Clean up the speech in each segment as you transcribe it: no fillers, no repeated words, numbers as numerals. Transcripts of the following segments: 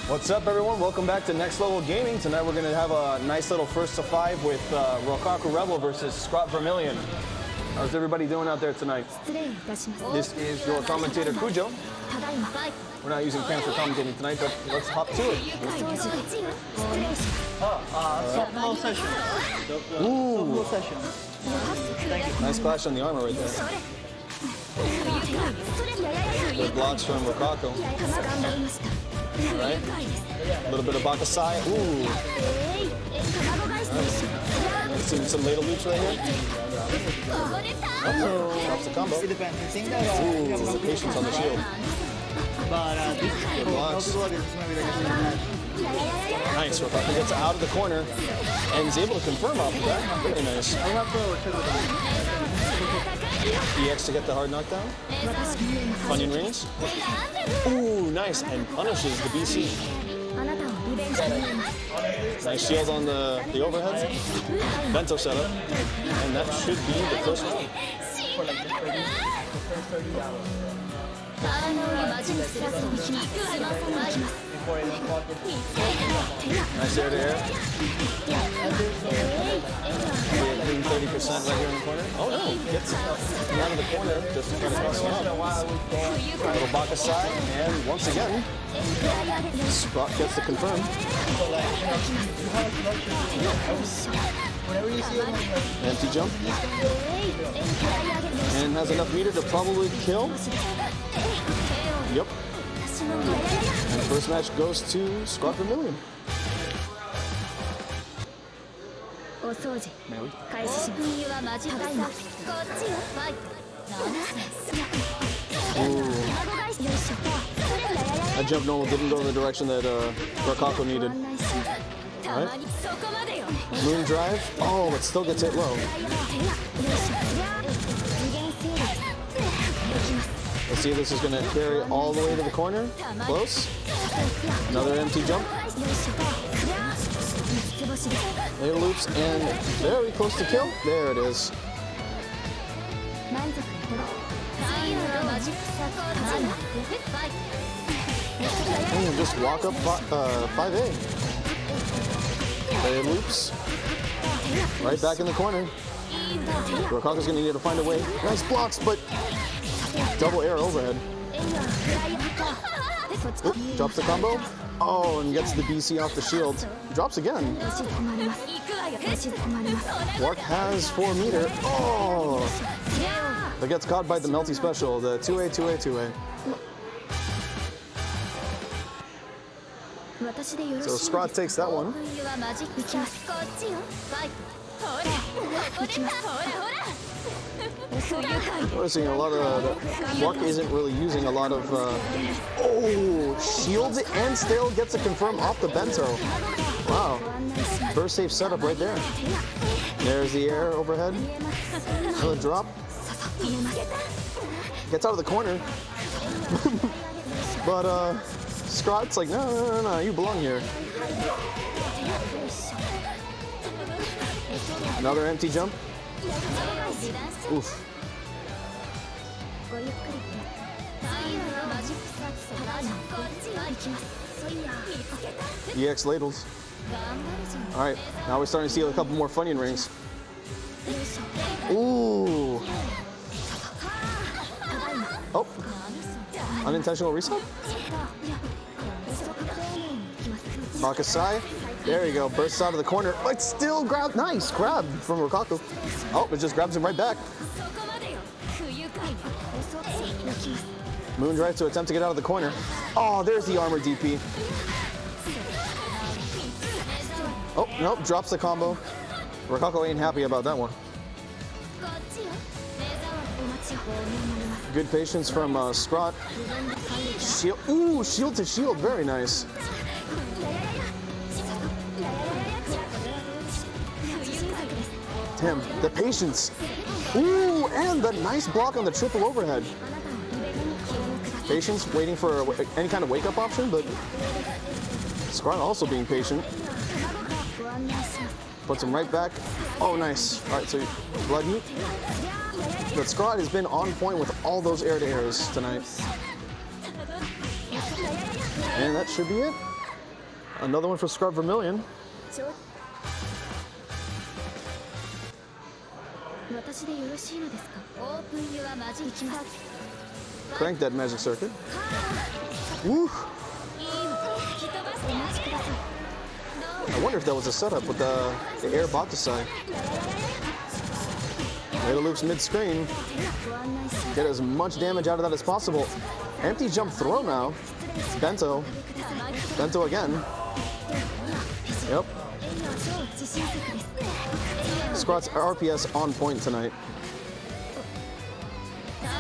What's up, everyone? Welcome back to Next Level Gaming. Tonight we're going to have a nice little first to five with Rokaku Rebel versus Scott Vermillion. How's everybody doing out there tonight? This is your commentator, Kujo. We're not using cams for commentating tonight, but let's hop to it. Softball session. Ooh, Session. nice clash on the armor right there. Good blocks from Rokaku. All right, a little bit of Bakasai. Ooh, nice. Seeing some ladle loops right here. Oh, drops the combo. It depends. I think that Ooh, patience on the shield. but this Good blocks. is maybe like Nice. Rokaku gets out of the corner and is able to confirm off of that. Very nice. EX to get the hard knockdown. Onion rings. Ooh, nice. And punishes the BC. Nice shield on the overhead. Bento setup. And that should be the first round. Nice air to air. Clean 30% right here in the corner. Oh no, gets out of the corner just to try to cross him out. Little Bakasai, and once again, Scott gets the confirm. Empty jump. And has enough meter to probably kill. Yep. And first match goes to Scott Vermillion. That jump normal didn't go in the direction that Rokaku needed. All right. Moon drive. Oh, but still gets hit low. Let's see if this is going to carry all the way to the corner. Close. Another empty jump. Later loops and very close to kill. There it is. And just walk up 5A. Later loops. Right back in the corner. Rokaku's going to need to find a way. Nice blocks, but double air overhead. Oop, drops the combo. Oh, and gets the BC off the shield. Drops again. Wark has 4 meter. Oh! That gets caught by the melty special, the 2A, 2A, 2A. So Scrot takes that one. Noticing a lot of Wark isn't really using a lot of oh, shields it and still gets a confirm off the bento. Wow. First safe setup right there. There's the air overhead. Another drop. Gets out of the corner. But Scrot's like, no, you belong here. Another empty jump. Oof. EX ladles. All right, now we're starting to see a couple more Funyun rings. Ooh. Oh. Unintentional reset? Bakasai. There you go. Bursts out of the corner. But still grab. Nice grab from Rokaku. Oh, it just grabs him right back. Moon drive to attempt to get out of the corner. Oh, there's the armor DP. Oh, nope. Drops the combo. Rokaku ain't happy about that one. Good patience from Scrot. Shield. Ooh, shield to shield. Very nice. Damn, the patience. Ooh, and the nice block on the triple overhead. Patience, waiting for any kind of wake-up option, but Scrot also being patient. Puts him right back. Oh, nice. All right, so blood heat. But Scrot has been on point with all those air-to-airs tonight. And that should be it. Another one for Scrub Vermilion. Crank that magic circuit. Woo! I wonder if that was a setup with the air Bakusai. Later loops mid-screen. Get as much damage out of that as possible. Empty jump throw now. Bento. Bento again. Yep. Scrot's RPS on point tonight.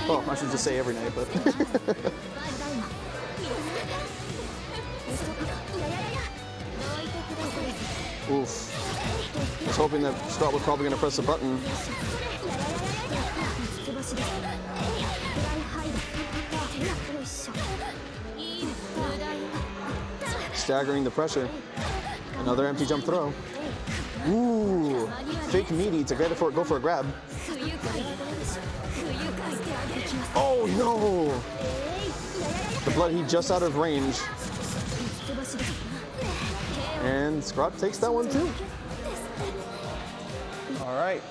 Well, I should just say every night, but. Oof. I was hoping that Scrot was probably going to press the button. Staggering the pressure. Another empty jump throw. Ooh. Fake meaty to go for a grab. Oh no! The blood heat just out of range. And Scrot takes that one too. All right.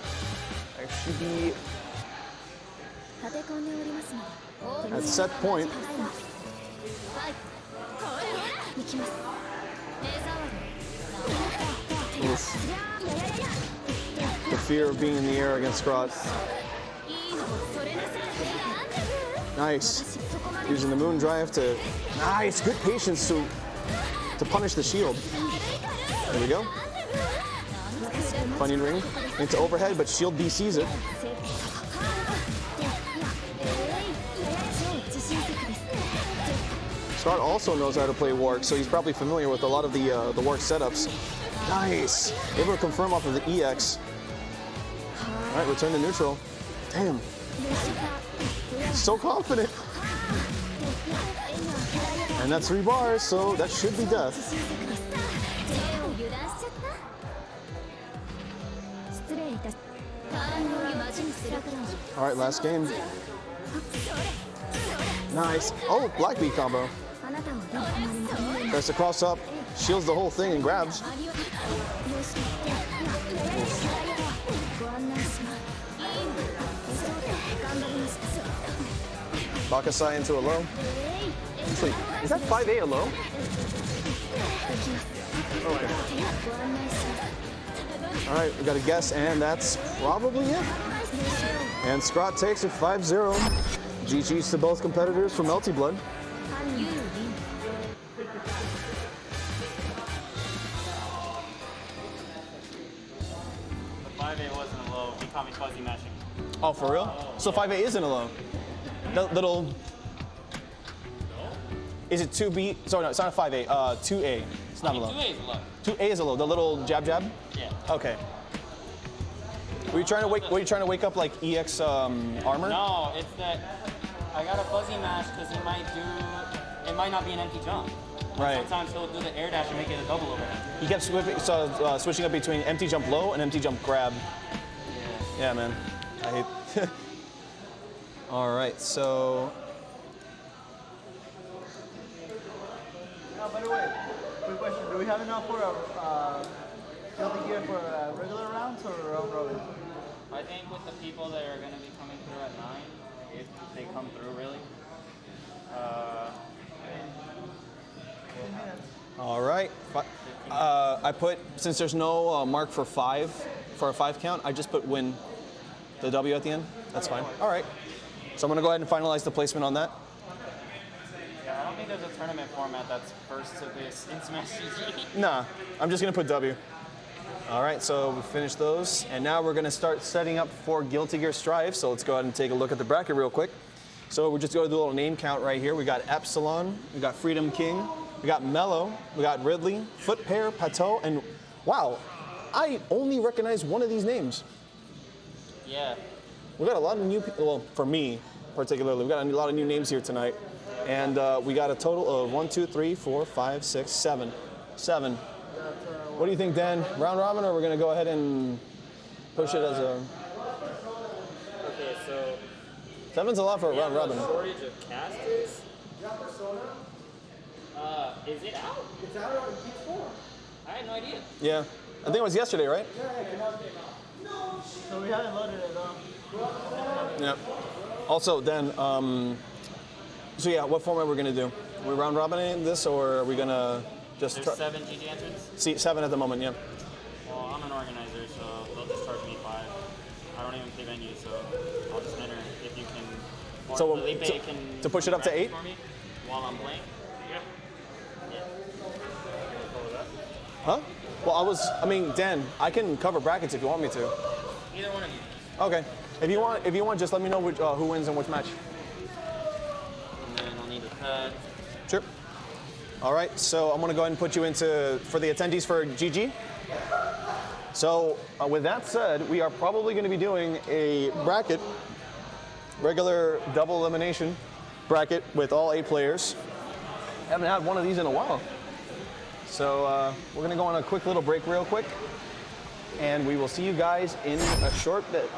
I should be at set point. Oof. The fear of being in the air against Scrot. Nice. Using the moon drive to. Nice. Good patience to punish the shield. There we go. Funyun ring into overhead, but shield BCs it. Scrot also knows how to play Warg, so he's probably familiar with a lot of the Warg setups. Nice. Able to confirm off of the EX. All right, return to neutral. Damn. So confident. And that's 3 bars, so that should be death. All right, last game. Nice. Oh, Black Beat combo. Press the cross up, shields the whole thing and grabs. Bakusai into a low. Actually, is that 5A a low? Okay. All right, we got a guess, and that's probably it. And Scrot takes it 5-0. GG's to both competitors from Melty Blood. The 5A wasn't a low. He caught me fuzzy matching. Oh, for real? So 5A isn't a low. The little. Is it 2B? Sorry, no, it's not a 5A. 2A. It's not a low. 2A is a low. 2A is a low. The little jab jab. Yeah. Okay. Were you trying to wake up like EX armor? No, it's that I got a fuzzy match because it might not be an empty jump. Right. Sometimes he'll do the air dash and make it a double overhead. He kept switching up between empty jump low and empty jump grab. Yeah, man. I hate. All right, so. By the way, quick question: do we have enough for building gear for regular rounds or round robin? I think with the people that are going to be coming through at 9, if they come through really. 10 minutes. All right. I put, since there's no mark for 5, for a 5 count, I just put win, the W at the end. That's fine. All right. So I'm going to go ahead and finalize the placement on that. Yeah, I don't think there's a tournament format that's first to this in Smash GG. Nah, I'm just going to put W. All right, so we finished those. And now we're going to start setting up for Guilty Gear Strive. So let's go ahead and take a look at the bracket real quick. So we're just going to do a little name count right here. We got Epsilon, we got Freedom King, we got Mello, we got Ridley, Foot Pair, Pateau, and wow, I only recognize one of these names. Yeah. We got a lot of new people, well, for me particularly, we got a lot of new names here tonight. And we got a total of 1, 2, 3, 4, 5, 6, 7. 7. What do you think, Dan? Round robin, or we're going to go ahead and push it as a... Okay, so... 7's a lot for a round robin. Shortage of casters? Is it out? It's out on PS4. I had no idea. Yeah. I think it was yesterday, right? So we haven't loaded it though. Yeah. Also, then, so yeah, what format we're gonna do? We round robining this, or are we gonna just There's 7 GG entrants. see 7 at the moment? Yeah. Well, I'm an organizer, so they'll just charge me 5. I don't even pay venues, so I'll just enter if you can. Or So, Felipe to- can to push it up to practice 8? for me while I'm playing. Yeah. Huh? Well, I mean, Dan, I can cover brackets if you want me to. Either one of you. Okay. If you want, just let me know which, who wins in which match. And then I'll need a pad. Sure. All right. So I'm gonna go ahead and put you into for the attendees for GG. So with that said, we are probably going to be doing a bracket, regular double elimination bracket with all 8 players. Haven't had one of these in a while. So we're going to go on a quick little break real quick, and we will see you guys in a short bit.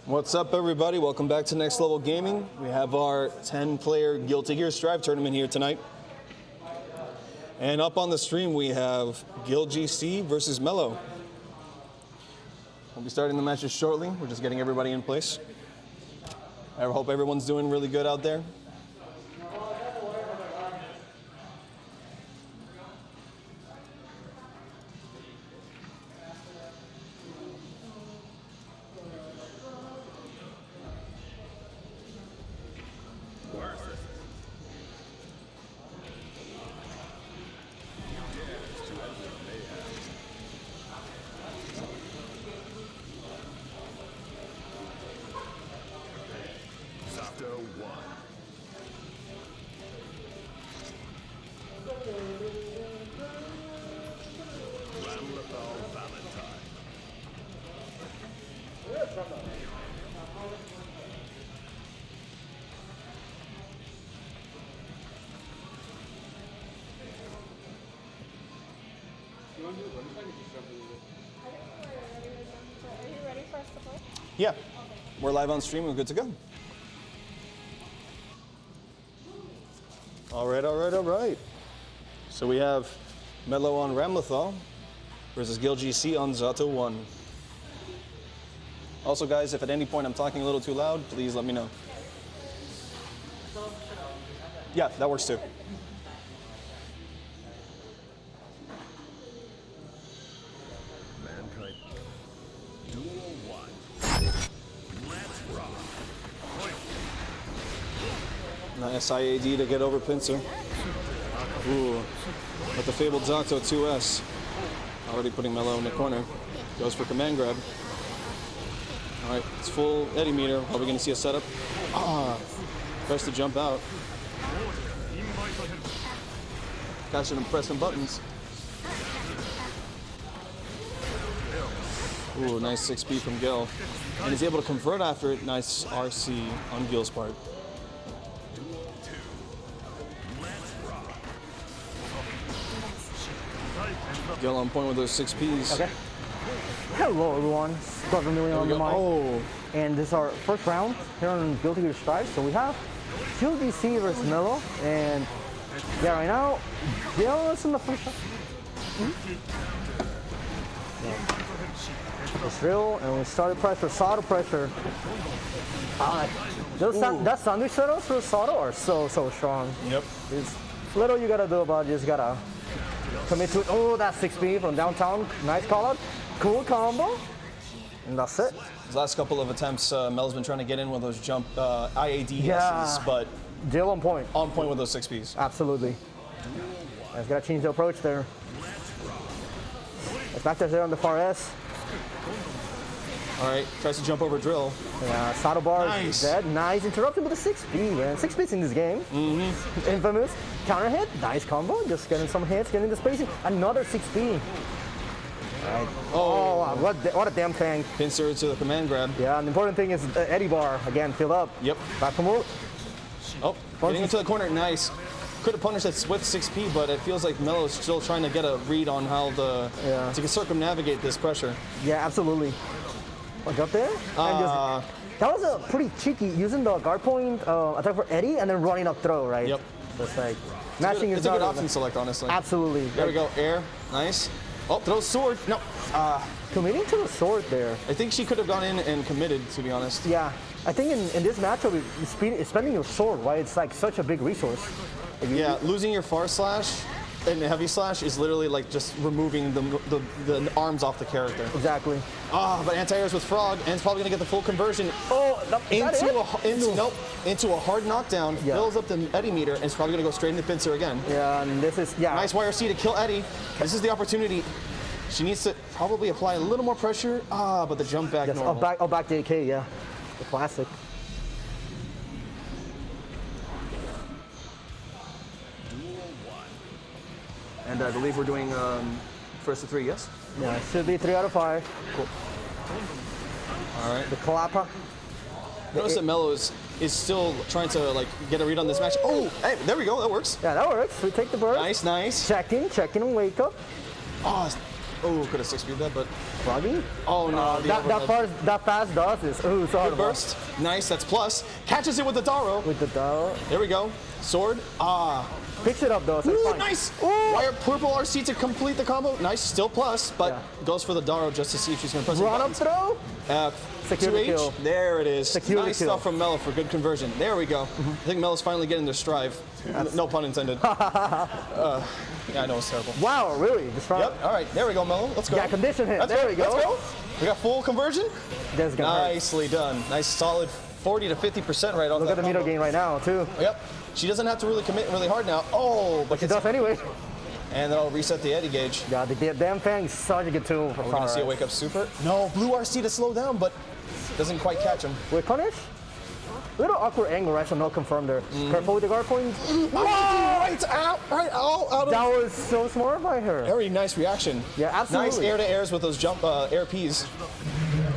What's up, everybody? Welcome back to Next Level Gaming. We have our 10-player Guilty Gear Strive tournament here tonight. And up on the stream, we have GGST versus Mello. We'll be starting the matches shortly. We're just getting everybody in place. I hope everyone's doing really good out there. Yeah, we're live on stream. We're good to go. All right. So we have Mello on Ramlethal versus GGST on Zato 1. Also, guys, if at any point I'm talking a little too loud, please let me know. Yeah, that works too. Nice IAD to get over Pincer. Ooh, but the fabled Zato 2S. Already putting Mello in the corner. Goes for command grab. All right, it's full Eddie meter. Are we going to see a setup? Tries to jump out. Guys should press some buttons. Ooh, nice 6B from Gil. And he's able to convert after it. Nice RC on Gil's part. Gil on point with those 6Ps. Okay. Hello everyone, Scott Vermillion on the mic. Oh. And this is our first round here on Guilty Gear Strive. So we have GGST versus Mello. And yeah, right now, Gil is in the first shot. It's real, and we started pressure, Sato pressure. That sandwich setups for Sato are so strong. Yep. It's little you gotta do about it, just gotta commit to it. Oh, that 6B from downtown. Nice call out. Cool combo. And that's it. His last couple of attempts, Mel's been trying to get in with those jump IADSs, but Jill on point. On point with those 6Ps. Absolutely. He's got to change the approach there. It's back there on the far S. All right, tries to jump over drill. Yeah, Sato bar is dead. Nice interrupted with a 6B, man. 6Bs in this game. Infamous. Counter hit. Nice combo. Just getting some hits, getting the spacing. Another 6B. Right. Oh, wow. What a damn thing. Pincer to the command grab. Yeah, and the important thing is Eddie bar, again, filled up. Yep. Back promote. Oh, getting into the corner, nice. Could have punished that with 6P, but it feels like Mello's still trying to get a read on how to circumnavigate this pressure. Yeah, absolutely. Look up there. That was a pretty cheeky, using the guard point attack for Eddie and then running up throw, right? Yep. Just like, matching it's a good option select, honestly. Absolutely. There we go, air, nice. Oh, throw sword, no. Committing to the sword there. I think she could have gone in and committed, to be honest. Yeah, I think in this matchup, spending your sword, right? It's like such a big resource. Yeah, losing your far slash and heavy slash is literally like just removing the arms off the character. Exactly. But anti-airs with Frog, and it's probably gonna get the full conversion. Into a hard knockdown, fills up the Eddie meter, and it's probably gonna go straight into Pincer again. Yeah, and this is nice YRC to kill Eddie. This is the opportunity. She needs to probably apply a little more pressure. But the jump back normal. Back to AK, yeah. The classic. And I believe we're doing first to 3, yes? Yeah, it should be 3 out of 5. Cool. All right. The clapper. Notice that Melo is still trying to like get a read on this match. Oh, hey, there we go. That works. Yeah, that works. We take the bird. Nice, nice. Check in, and wake up. Oh, could have 6-speed that, but Froggy. oh no. That fast does is. Ooh, it's hard. Good burst. Nice, that's plus. Catches it with the Daro. With the Daro. There we go. Sword. Picks it up though, so it's Ooh, fine. nice. Ooh. Wire purple RC to complete the combo. Nice, still plus, but Yeah. goes for the Daro just to see if she's going to press Run it. up throw. Security 2H. kill. There it is. Security nice kill. stuff from Melo for good conversion. There we go. I think Melo's finally getting their strive. No pun intended. Yeah, I know it's terrible. Wow, really? Yep. All right, there we go, Melo. Let's go. Yeah, condition hit. Let's There go. we go. Let's go. We got full conversion. That's gonna hurt. Nicely done. Nice solid 40 to 50% right on Look that at the meter combo. gain right now too. Yep. She doesn't have to really commit really hard now. Oh, but She does anyway. and then I'll reset the Eddie gauge. Yeah, the damn thing is such a good tool for We're gonna see a wake up super. No, blue RC to slow down, but doesn't quite catch him. Wait, punish? Little awkward angle, right? So no confirm there. Careful with the guard point. Oh, right out of. That was so smart by her. Very nice reaction. Yeah, absolutely. Nice air to airs with those jump air Ps.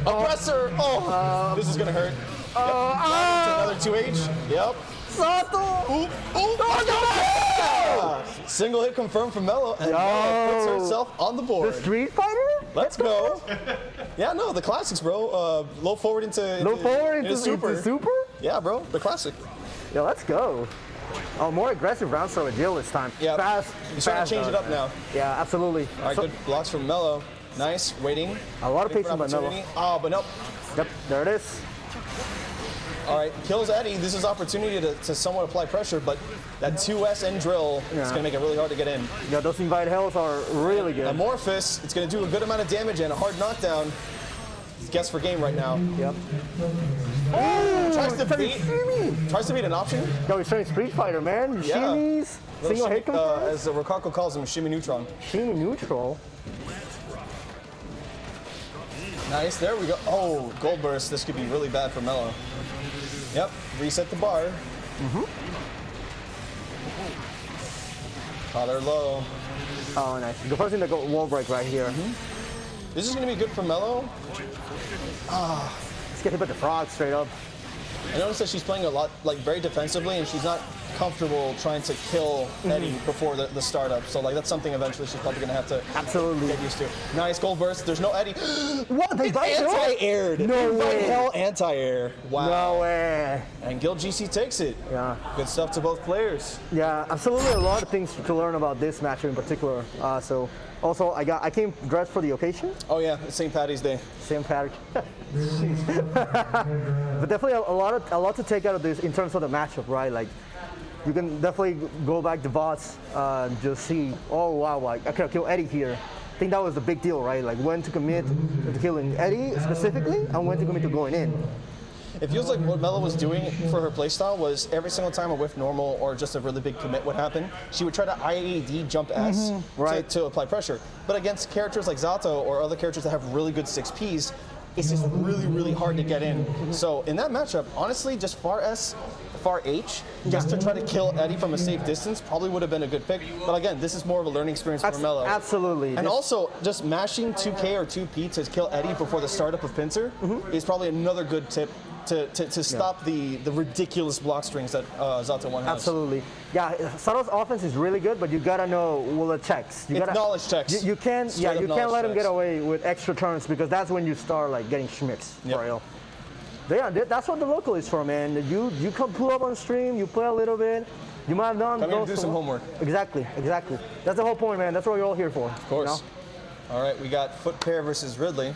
Oppressor. Oh, this is gonna hurt. Another 2H. Yep. Sato! Oop, oop. Yeah! Single hit confirmed from Melo, and Melo puts herself on the board. The Street Fighter? Let's go. Yeah, no, the classics, bro. Low forward into super? Yeah, bro, the classic. Yeah, let's go. Oh, more aggressive round start with Jill this time. Yeah, Fast. he's trying fast to change it up now. Yeah, absolutely. All right, good blocks from Melo. Nice, waiting. A lot of Waiting for patience by Melo. opportunity. Oh, but nope. Yep, there it is. All right, kills Eddie. This is opportunity to somewhat apply pressure, but that 2S and drill is going to make it really hard to get in. Yeah, those invite hells are really good. Amorphous, it's going to do a good amount of damage and a hard knockdown. It's guess for game right now. Yep. Oh, tries to beat an option. Yo, he's trying Street Fighter, man. Yeah. Shimmies. Single hit confirm. as Rokako calls him, shimmy neutron. Shimmy neutral. Nice, there we go. Oh, gold burst. This could be really bad for Melo. Yep, reset the bar. Caught her low. Oh, nice. The first thing, the wall break right here. This is going to be good for Melo. Let's get hit by the frog straight up. I noticed that she's playing a lot, like very defensively, and she's not comfortable trying to kill Eddie before the startup. So like that's something eventually she's probably gonna have to get used to. Nice gold burst. There's no Eddie. What? They anti-aired. No way. Hell anti-air. Wow. No way. And Guild GC takes it. Yeah. Good stuff to both players. Yeah, absolutely. A lot of things to learn about this match in particular. So also I came dressed for the occasion. Oh yeah, it's St. Patty's Day. Same pattern. But definitely a lot to take out of this in terms of the matchup, right? Like you can definitely go back to VODs and just see, oh wow, like I could have killed Eddie here. I think that was the big deal, right? Like when to commit to killing Eddie specifically and when to commit to going in. It feels like what Melo was doing for her playstyle was every single time a whiff normal or just a really big commit would happen, she would try to IAD jump S to apply pressure. But against characters like Zato or other characters that have really good 6Ps, it's just really, really hard to get in. So in that matchup, honestly, just far S, far H, just to try to kill Eddie from a safe distance probably would have been a good pick. But again, this is more of a learning experience for Melo. Absolutely. And also, just mashing 2K or 2P to kill Eddie before the startup of Pincer is probably another good tip to stop the ridiculous block strings that Zato 1 has. Absolutely. Yeah, Sato's offense is really good, but you gotta know the checks. You gotta knowledge checks. You can't let him get away with extra turns because that's when you start like getting schmicks for real. Yeah, that's what the local is for, man. You come pull up on stream, you play a little bit, you might have done. Come here to do some homework. Exactly. That's the whole point, man. That's what you're all here for. Of course. You know? All right, we got Foot Pair versus Ridley.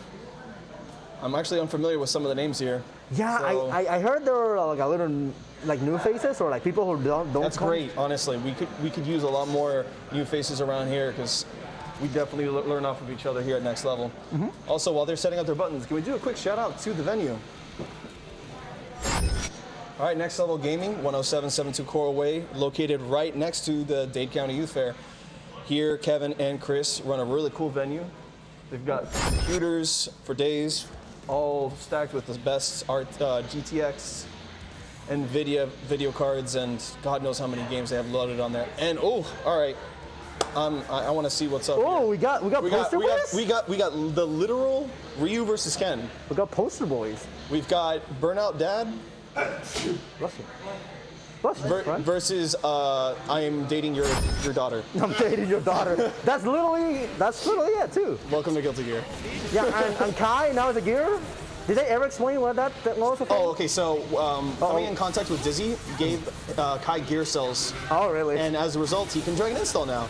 I'm actually unfamiliar with some of the names here. Yeah, so I heard there were like a little like new faces or like people who don't. That's great, honestly. We could use a lot more new faces around here because we definitely learn off of each other here at Next Level. Also, while they're setting up their buttons, can we do a quick shout out to the venue? All right, Next Level Gaming, 10772 Coral Way, located right next to the Dade County Youth Fair. Here, Kevin and Chris run a really cool venue. They've got computers for days, all stacked with the best GTX, NVIDIA video cards, and God knows how many games they have loaded on there. And, oh, all right, I want to see what's up. Oh, here. we got poster boys? we got the literal Ryu versus Ken. We got poster boys. We've got Burnout Dad versus I am dating your daughter. I'm dating your daughter. That's literally it too. Welcome to Guilty Gear. Yeah, and Kai now is a gear. Did they ever explain what that was? Oh, okay. So coming in contact with Dizzy gave Kai gear cells. Oh, really? And as a result, he can drag an install now.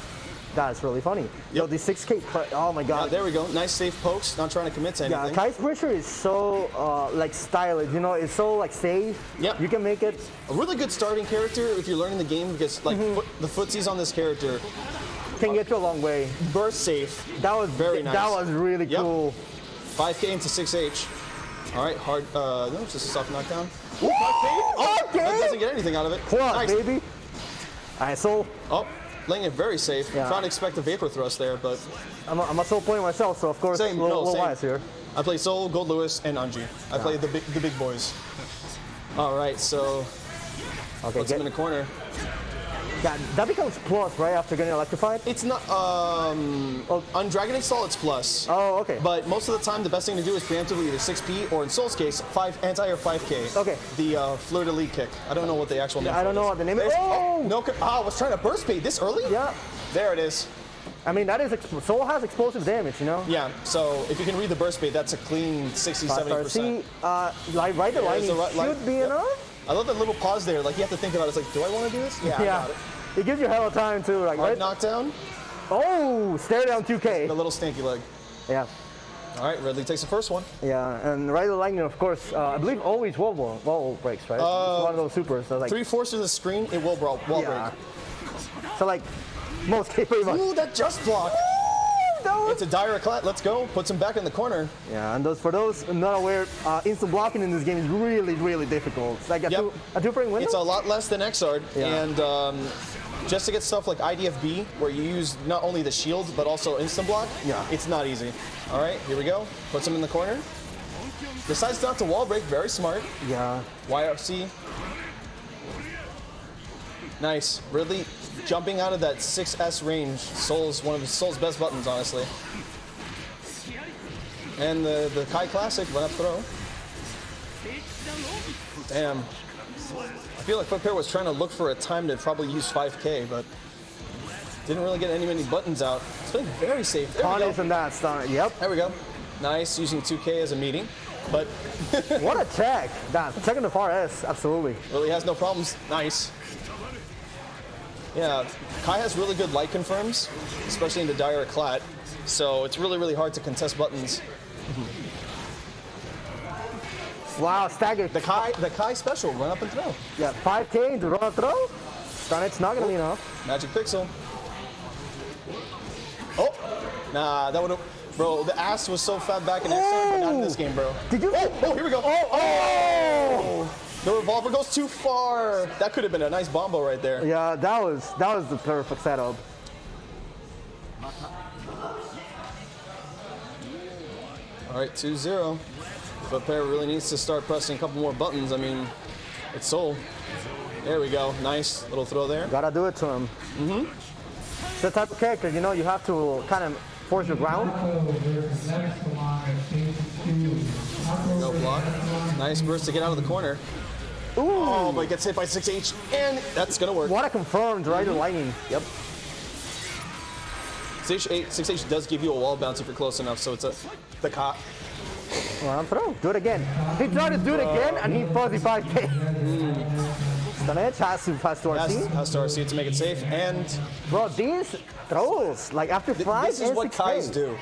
That's really funny. Yo, the 6K. Oh my God. Yeah, there we go. Nice safe pokes. Not trying to commit to anything. Yeah, Kai's pressure is so like stylish. You know, it's so like safe. Yep. You can make it. A really good starting character if you're learning the game because like the footsies on this character Can get you a long way. burst safe. That was very nice. That was really cool. 5K into 6H. All right, hard. No, it's just a soft knockdown. Woo! 5K. Oh, Okay. that doesn't get anything out of it. Plus, Nice. baby. All right, so Oh, laying it very safe. Yeah. Trying to expect a vapor thrust there, but I'm a soul player myself, so of course same. little Same. wise here. I play Soul, Gold Lewis, and Anji. I play the big boys. All right, so Okay, puts him in the corner. yeah, that becomes plus right after getting electrified. It's not on Dragon Install. It's plus. Oh, okay. But most of the time, the best thing to do is preemptively either 6P or in Soul's case, 5 anti or 5K. Okay. The Fleur de Lis kick. I don't know what the actual name. I don't know what the name is. Oh! No! I was trying to burst bait this early. Yeah. There it is. I mean, that is Soul has explosive damage, you know. Yeah. So if you can read the burst bait, that's a clean 60-70%. See, like right the lightning should be enough. I love that little pause there. Like you have to think about it. It's like, do I want to do this? Yeah. I got it. It gives you hell of time too, like Hard right. knockdown. Oh, stare down 2K. The little stanky leg. Yeah. All right, Ridley takes the first one. Yeah, and right the lightning, of course. I believe always wall breaks, right? It's one of those supers. So like 3/4 of the screen, it will wall break. So like most pretty much. Ooh, that just block. That was- It's a dire eclat. Let's go. Puts him back in the corner. Yeah, and for those not aware, instant blocking in this game is really difficult. It's like a two-frame window. It's a lot less than Xrd, Yeah. and just to get stuff like IDFB, where you use not only the shield but also instant block, it's not easy. All right, here we go. Puts him in the corner. Decides not to wall break. Very smart. Yeah. YRC. Nice. Ridley jumping out of that 6S range. One of Soul's best buttons, honestly. And the Kai Classic run up throw. Damn. I feel like Footpair was trying to look for a time to probably use 5K, but didn't really get many buttons out. It's been very safe. There we go. Punish and that stun. Yep. There we go. Nice, using 2K as a meeting, but What a check. That checking the far S, absolutely. really has no problems. Nice. Yeah, Kai has really good light confirms, especially in the dire eclat, so it's really hard to contest buttons. Wow, staggered. The Kai special, run up and throw. Yeah, 5K into run up throw. Stun it's not gonna be enough. Magic Pixel. Oh, nah, that would have, bro, the ass was so fat back in X7, but not in this game, bro. Did you? Oh, here we go. Oh! The revolver goes too far. That could have been a nice bombo right there. Yeah, that was the perfect setup. All right, 2-0. Footpair really needs to start pressing a couple more buttons. I mean, it's Soul. There we go. Nice little throw there. Gotta do it to him. It's the type of character, you know, you have to kind of force your ground. No block. Nice burst to get out of the corner. Ooh! Oh, but he gets hit by 6H, and that's gonna work. What a confirmed right in lightning. Yep. 6H does give you a wall bounce if you're close enough, so it's the cop. Well, throw. Do it again. He tried to do it again, and he fuzzy 5K. Stun edge has to RC. Has to RC to make it safe, and Bro, these throws, like after 5 this is and what 6K. Kais do.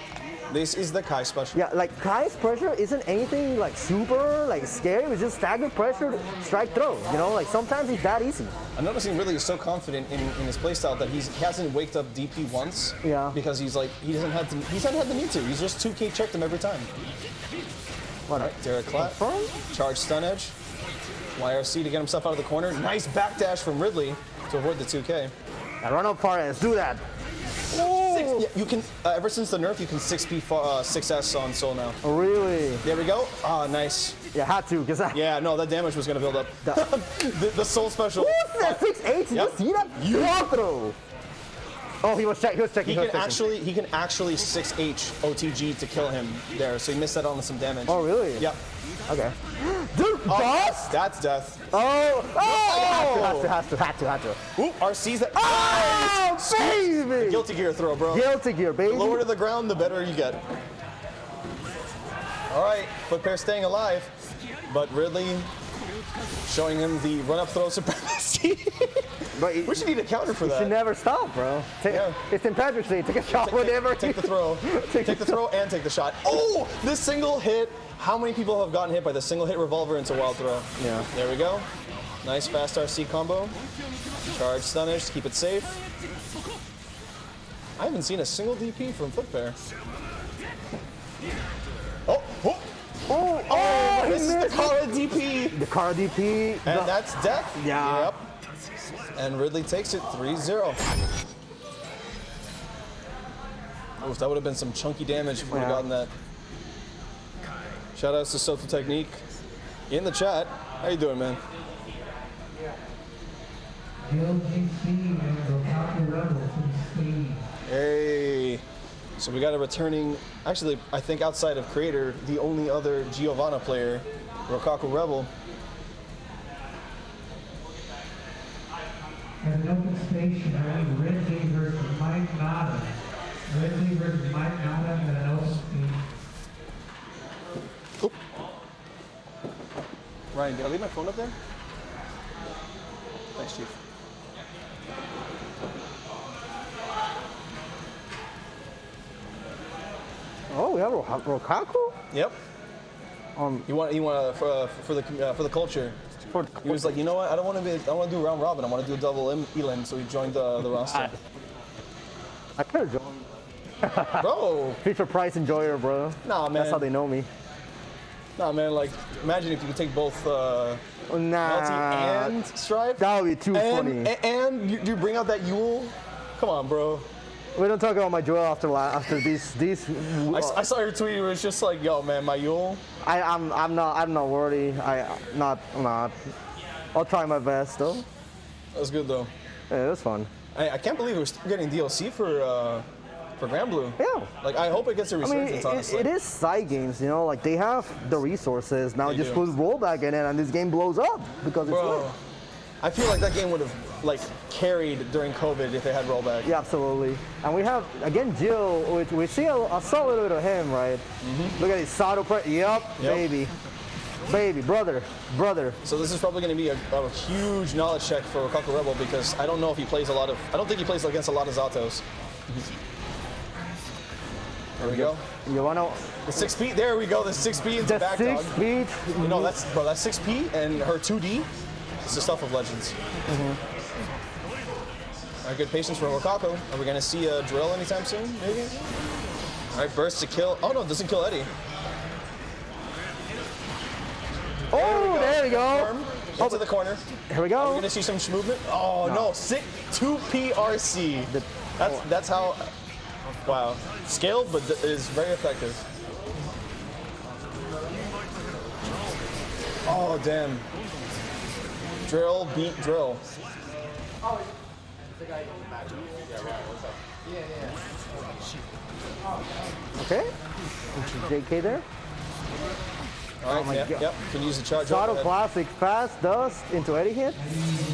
This is the Kai special. Yeah, like Kai's pressure isn't anything like super like scary. It's just staggered pressure, strike throw. You know, like sometimes it's that easy. I'm noticing really is so confident in his playstyle that he hasn't waked up DP once. Yeah. Because he's like he hasn't had the need to. He's just 2K checked him every time. What? All right, Derek Clap. Confirm? Charge stun edge. YRC to get himself out of the corner. Nice backdash from Ridley to avoid the 2K. And run up far S. Do that. Yeah, you can, ever since the nerf, you can 6S on Soul now. Really? There we go. Ah, nice. Yeah, had to, because I. Yeah, no, that damage was going to build up. the Soul special. What's that? 6H? Did you see that? Yeah. Throw. Oh, he was checking. He can actually 6H OTG to kill him there, so he missed that on some damage. Oh, really? Yep. Okay. Dude, boss? That's death. Oh! Oh! Had to. Oop, RC's that. Oh, baby! Guilty gear throw, bro. Guilty gear, baby. The lower to the ground, the better you get. All right, foot pair staying alive, but Ridley showing him the run-up throw supremacy. But We should need a counter for you that. should never stop, bro. Yeah. It's St. Patrick's Day. Take a shot whenever. Take the throw. Take the throw and take the shot. Oh, this single hit. How many people have gotten hit by the single hit revolver into wild throw? Yeah. There we go. Nice fast RC combo. Charge stunish, keep it safe. I haven't seen a single DP from foot pair. Oh, this is the Kara DP. The Kara DP. And that's death. Yeah. Yep. And Ridley takes it 3-0. Oof, that would have been some chunky damage if we would have gotten that. Shout outs to Soto Technique in the chat. How you doing, man? Hey. So we got a returning, actually, I think outside of Creator, the only other Giovanna player, Rokaku Rebel. And an open station, Ridley versus Mike Nada. Ridley versus Mike Nada and an open station. Oop. Ryan, did I leave my phone up there? Thanks, Chief. Oh, we have Rokaku? Yep. He want for the culture. He was like, you know what? I don't want to do round robin. I want to do a double Elan. So he joined the roster. I could have joined. Bro. Feature price enjoyer, bro. Nah, man. That's how they know me. Nah, man. Like, imagine if you could take both Melty and Stripe. That would be too funny. And you bring out that Yule. Come on, bro. We don't talk about my Joel after these. I saw your tweet. It was just like, yo, man, my Yule. I'm not worried. I'm not. I'll try my best though. That was good though. Yeah, it was fun. I can't believe we're still getting DLC for Grand Blue. Yeah. Like, I hope it gets a I resurgence, mean, honestly. it is side games, you know. Like they have the resources now. They Just do. put rollback in it, and this game blows up because it's Bro, lit. I feel like that game would have like carried during COVID if they had rollback. Yeah, absolutely. And we have again Jill, which we see I saw a little bit of him, right? Look at his Sato press. Yep, baby, brother. So this is probably going to be a huge knowledge check for Rokaku Rebel because I don't know if he plays I don't think he plays against a lot of Zatos. There we go. You wanna The 6P, there we go, the 6P into the back 6 dog. feet? You know, that's 6P and her 2D. It's the stuff of legends. All right, good patience for Rokaku. Are we going to see a drill anytime soon, maybe? All right, burst to kill. Oh, no, it doesn't kill Eddie. Oh, there we go. Arm into the corner. Here we We're go. going to see some movement. Oh, no, 2PRC. That's how, wow. Scaled, but is very effective. Oh, damn. Drill, beat drill. Okay. JK there. All right, my God. yep. Can use the charge. Sato overhead. classic fast dust into Eddie hit.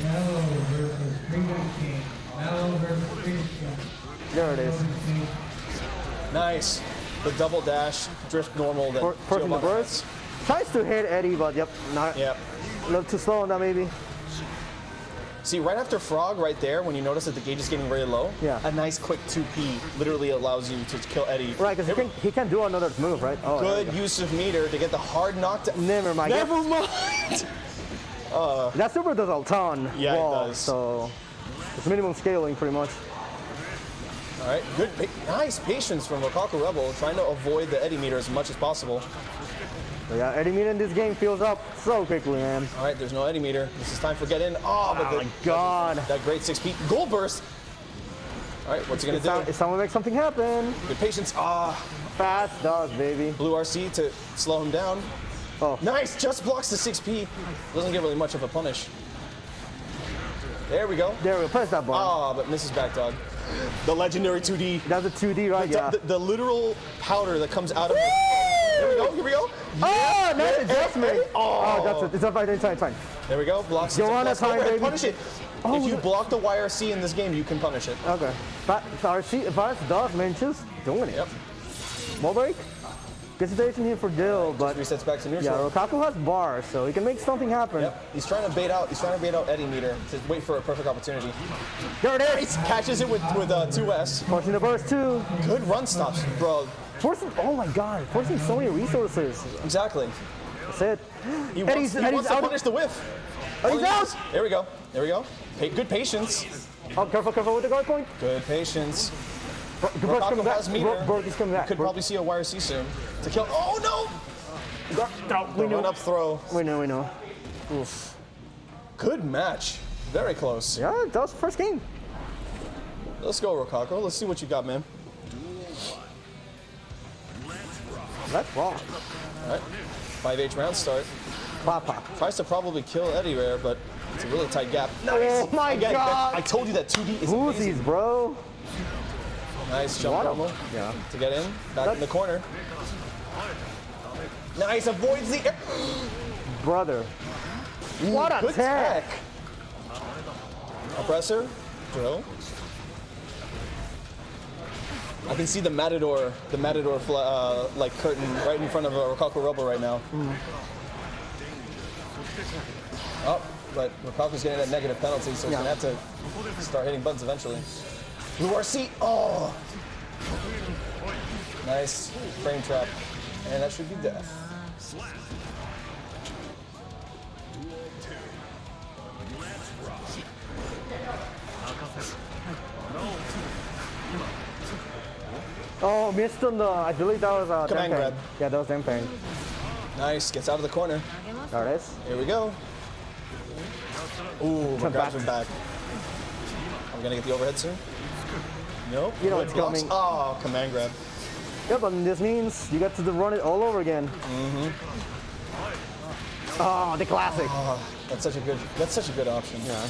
Mello versus Freedom King. Mello versus Freedom King. There it is. Nice. The double dash, drift normal. That Forcing the Giovanna burst. Tries to hit Eddie, but yep, not. has. Yep. A little too slow on that maybe. See, right after Frog, right there, when you notice that the gauge is getting very low, Yeah. a nice quick 2P literally allows you to kill Eddie. Right, because he can do another move, right? Oh, there we Good go. use of meter to get the hard knockdown. Never mind. Never mind. That super does a ton. Yeah, it wall, does. So it's minimum scaling pretty much. All right, good, nice patience from Rokaku Rebel, trying to avoid the Eddie meter as much as possible. So yeah, Eddie meter in this game fills up so quickly, man. All right, there's no Eddie meter. This is time for get in. Oh, but Oh my God. that great 6P goal burst. All right, what's he gonna do? If someone makes something happen, Good patience. Ah, fast does, baby. blue RC to slow him down. Oh. Nice, just blocks the 6P. Doesn't get really much of a punish. There we go. There we go. Press that button. Ah, but misses back dog. The legendary 2D. That's a 2D, right? Yeah. The literal powder that comes out of it. Here we go, here we go. Oh, nice adjustment. Oh, that's it. It's fine, it's fine. There we go. Blocks. You're on a time, baby. Punish it. Oh, if you block the YRC in this game, you can punish it. Okay. But Virus does, man, just doing it. Yep. Ball break. Good situation here for Dill, but resets back to neutral. yeah, Rokaku has bars, so he can make something happen. Yep. He's trying to bait out Eddie Meter to wait for a perfect opportunity. There it is. Catches it with 2S. Forcing the burst too. Good run stops, bro. Forcing, oh my god, forcing so many resources. Exactly. That's it. He wants to punish the whiff. Oh, he's out. There we go. There we go. Good patience. Oh, careful with the guard point. Good patience. Rokaku has meter. Borg is coming back. Could probably see a YRC soon to kill. Oh no! We know. Run up throw. We know. Oof. Good match. Very close. Yeah, that was the first game. Let's go, Rokaku. Let's see what you got, man. Let's rock. All right. 5H round start. Pop. Tries to probably kill Eddie Rare, but it's a really tight gap. Nice. Oh my god. I told you that 2D is amazing. Uzis, bro. Nice jump combo. Yeah. To get in. Back in the corner. Nice. Avoids the air. Brother. What a Good tech. Oppressor. Drill. I can see the Matador like curtain right in front of Rokaku Rebel right now. Oh, but Rokaku's getting that negative penalty, so he's gonna have to start hitting buttons eventually. Blue RC. Oh, nice frame trap, and that should be death. Oh, missed on the, I believe that was Command grab. Yeah, that was Dampang. Nice, gets out of the corner. There it is. Here we go. Ooh, my grabs are back. I'm gonna get the overhead soon. Nope. You know Good it's blocks. coming. Oh, command grab. Yeah, but this means you got to run it all over again. Oh, the classic. Oh, that's such a good option. Yeah.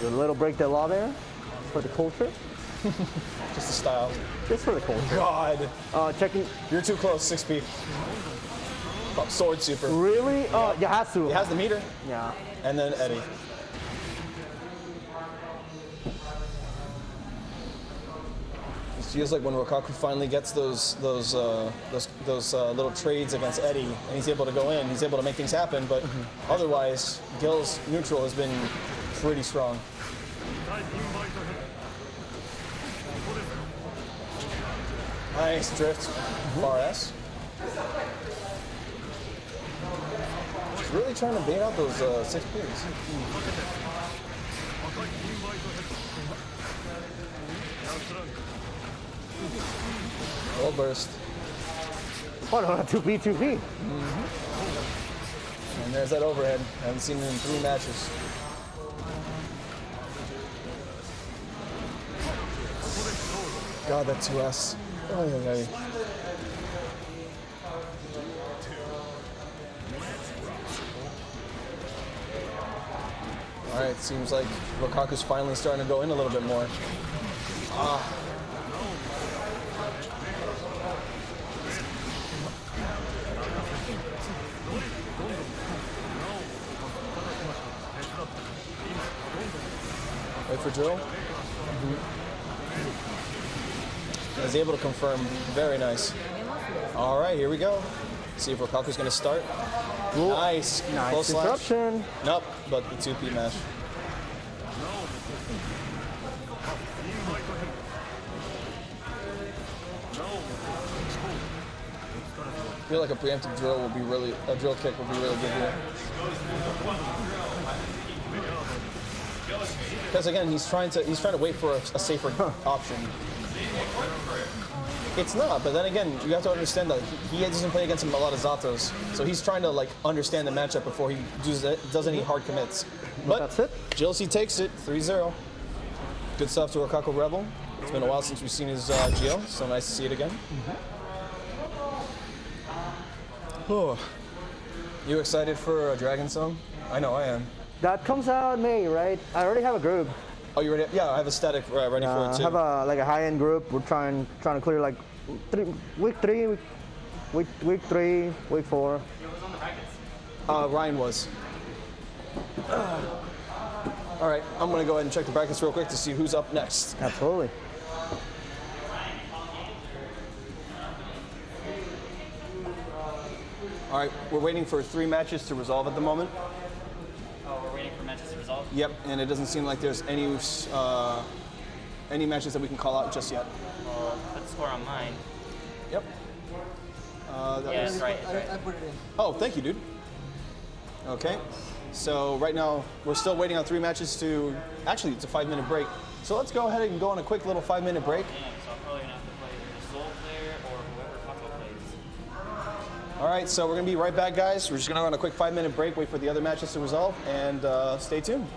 A little break the law there for the culture. Just the style. Just for the culture. God. Checking. You're too close, 6P. Oh, sword super. Really? Oh, you have to. He has the meter. Yeah. And then Eddie. It feels like when Rokaku finally gets those little trades against Eddie, and he's able to go in, he's able to make things happen. But otherwise, Gil's neutral has been pretty strong. Nice drift, far S. He's really trying to bait out those 6Ps. Roll burst. Oh, no, 2P. And there's that overhead. I haven't seen it in 3 matches. God, that 2S. Oh, yeah. All right, seems like Rokaku's finally starting to go in a little bit more. Wait for drill. Is able to confirm. Very nice. All right, here we go. See if Rokaku's going to start. Ooh. Nice. Close slash. Disruption. Nope, but the 2P mash. I feel like a preemptive drill will be really, a drill kick will be really good here. Because again, he's trying to wait for a safer option. It's not, but then again, you have to understand that he doesn't play against a lot of Zatos, so he's trying to like understand the matchup before he does any hard commits. But that's it. GLC takes it, 3-0. Good stuff to Rokaku Rebel. It's been a while since we've seen his GL, so nice to see it again. Oh. You excited for Dragon Song? I know I am. That comes out in May, right? I already have a group. Oh, you ready? Yeah, I have a static ready for it too. I have a high-end group. We're trying to clear like week 3, week 3, week 4. Who was on the brackets? Ryan was. All right, I'm gonna go ahead and check the brackets real quick to see who's up next. Absolutely. All right, we're waiting for 3 matches to resolve at the moment. Oh, we're waiting for matches to resolve? Yep, and it doesn't seem like there's any matches that we can call out just yet. Well, put the score on mine. Yep. Yeah, that's right. I put it in. Oh, thank you, dude. Okay, so right now we're still waiting on 3 matches to. Actually, it's a 5-minute break. So let's go ahead and go on a quick little 5-minute break. Yeah, so I'm probably gonna have to play the Soul player or whoever Paco plays. All right, so we're gonna be right back, guys. We're just gonna go on a quick 5-minute break, wait for the other matches to resolve, and stay tuned.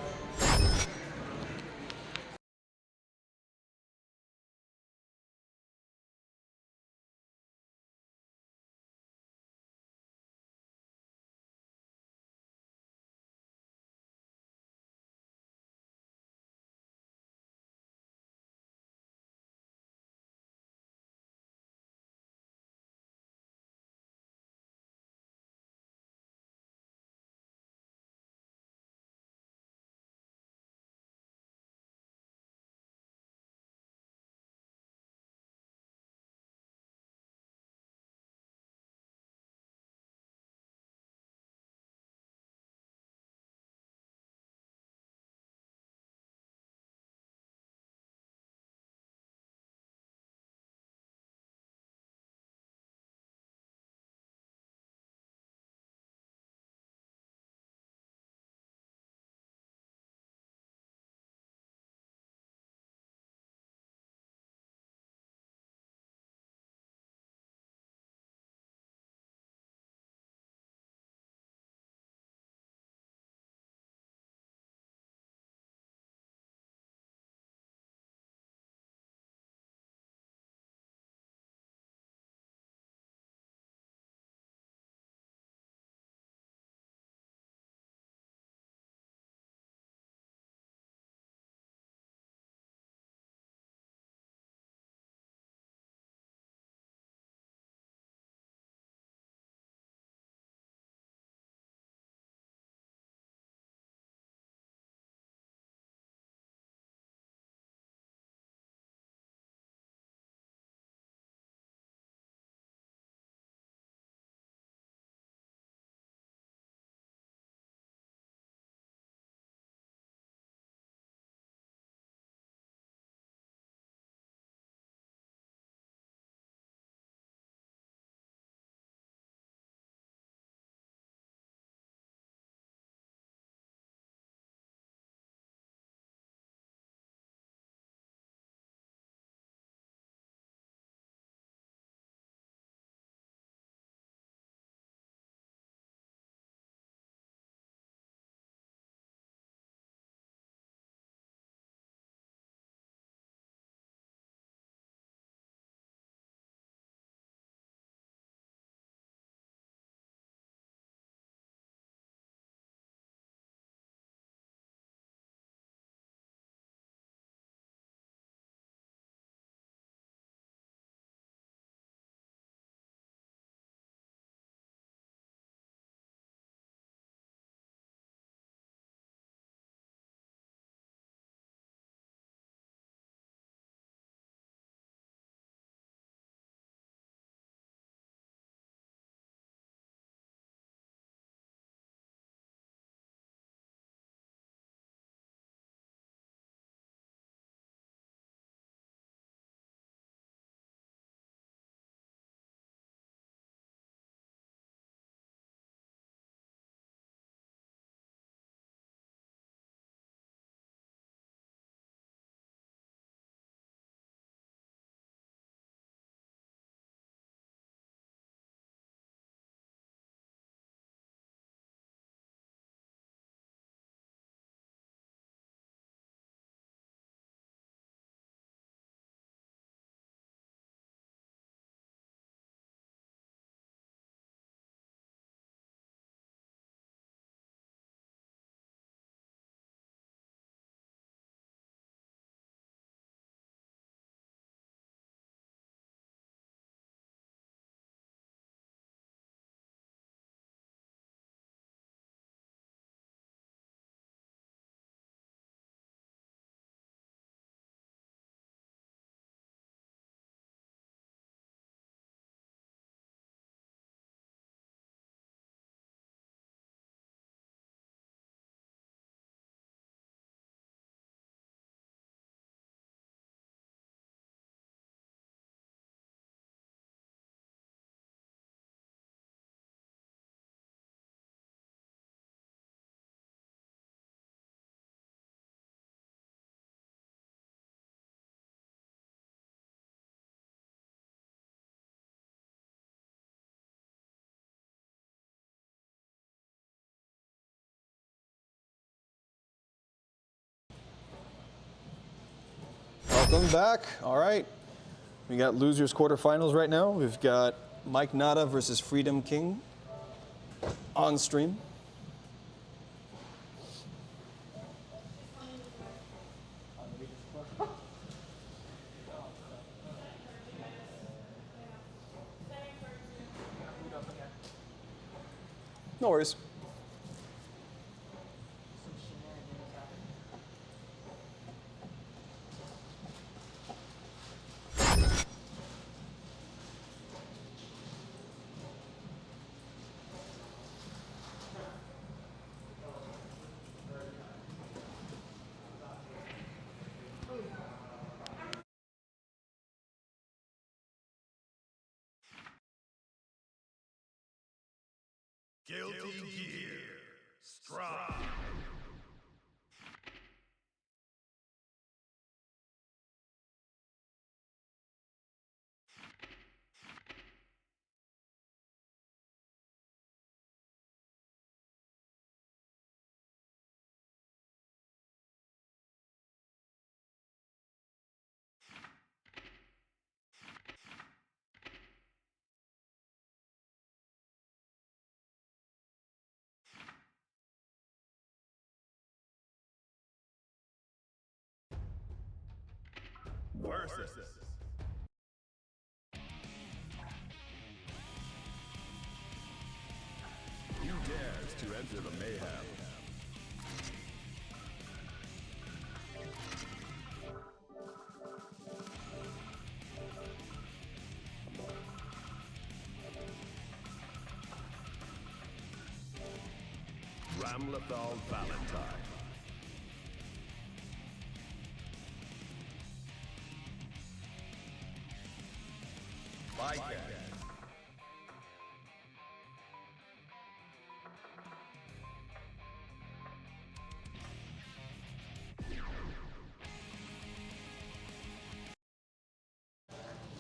Welcome back. All right. We got losers quarterfinals right now. We've got Mike Nada versus Freedom King on stream. No worries. Guilty Gear Strive. Versus. Who dares to enter the mayhem? Ramlethal Valentine.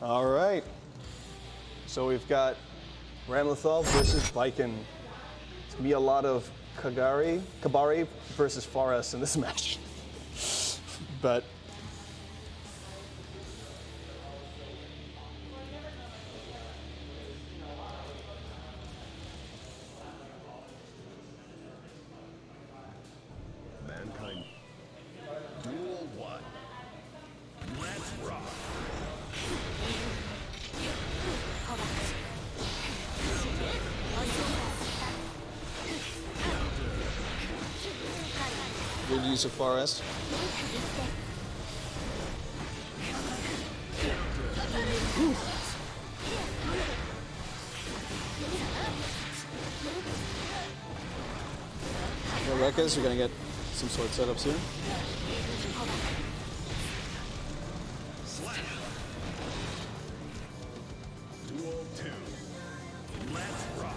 All right. So we've got Ramlethal versus Viken. It's gonna be a lot of Kabari versus Forest in this match. But Mankind. Duel 1. Let's rock. good use of Forest. Rekas, you're gonna get some sword setups here. Duel 2. Let's rock.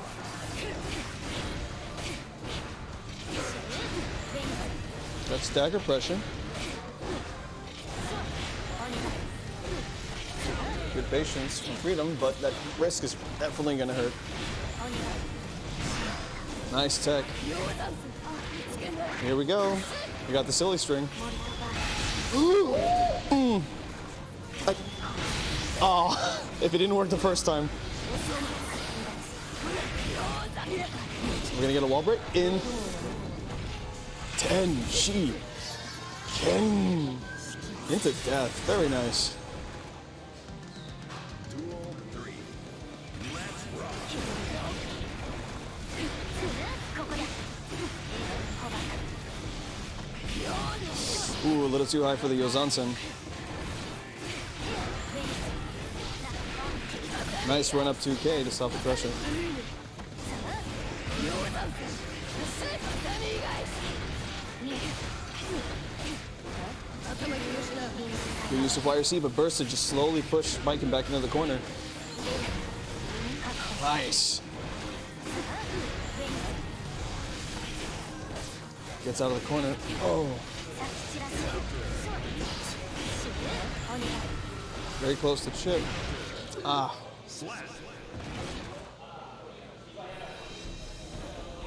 Got stagger pressure. Good patience from Freedom, but that risk is definitely gonna hurt. Nice tech. Here we go. We got the silly string. Oh, if it didn't work the first time. We're gonna get a wall break in 10. She Ken into death. Very nice. Duel 3. Let's rock. Ooh, a little too high for the Yozansen. Nice run up 2K to stop the pressure. Good use of YRC, but Burst to just slowly push Viken back into the corner. Nice. Gets out of the corner. Oh. Very close to chip. Ah.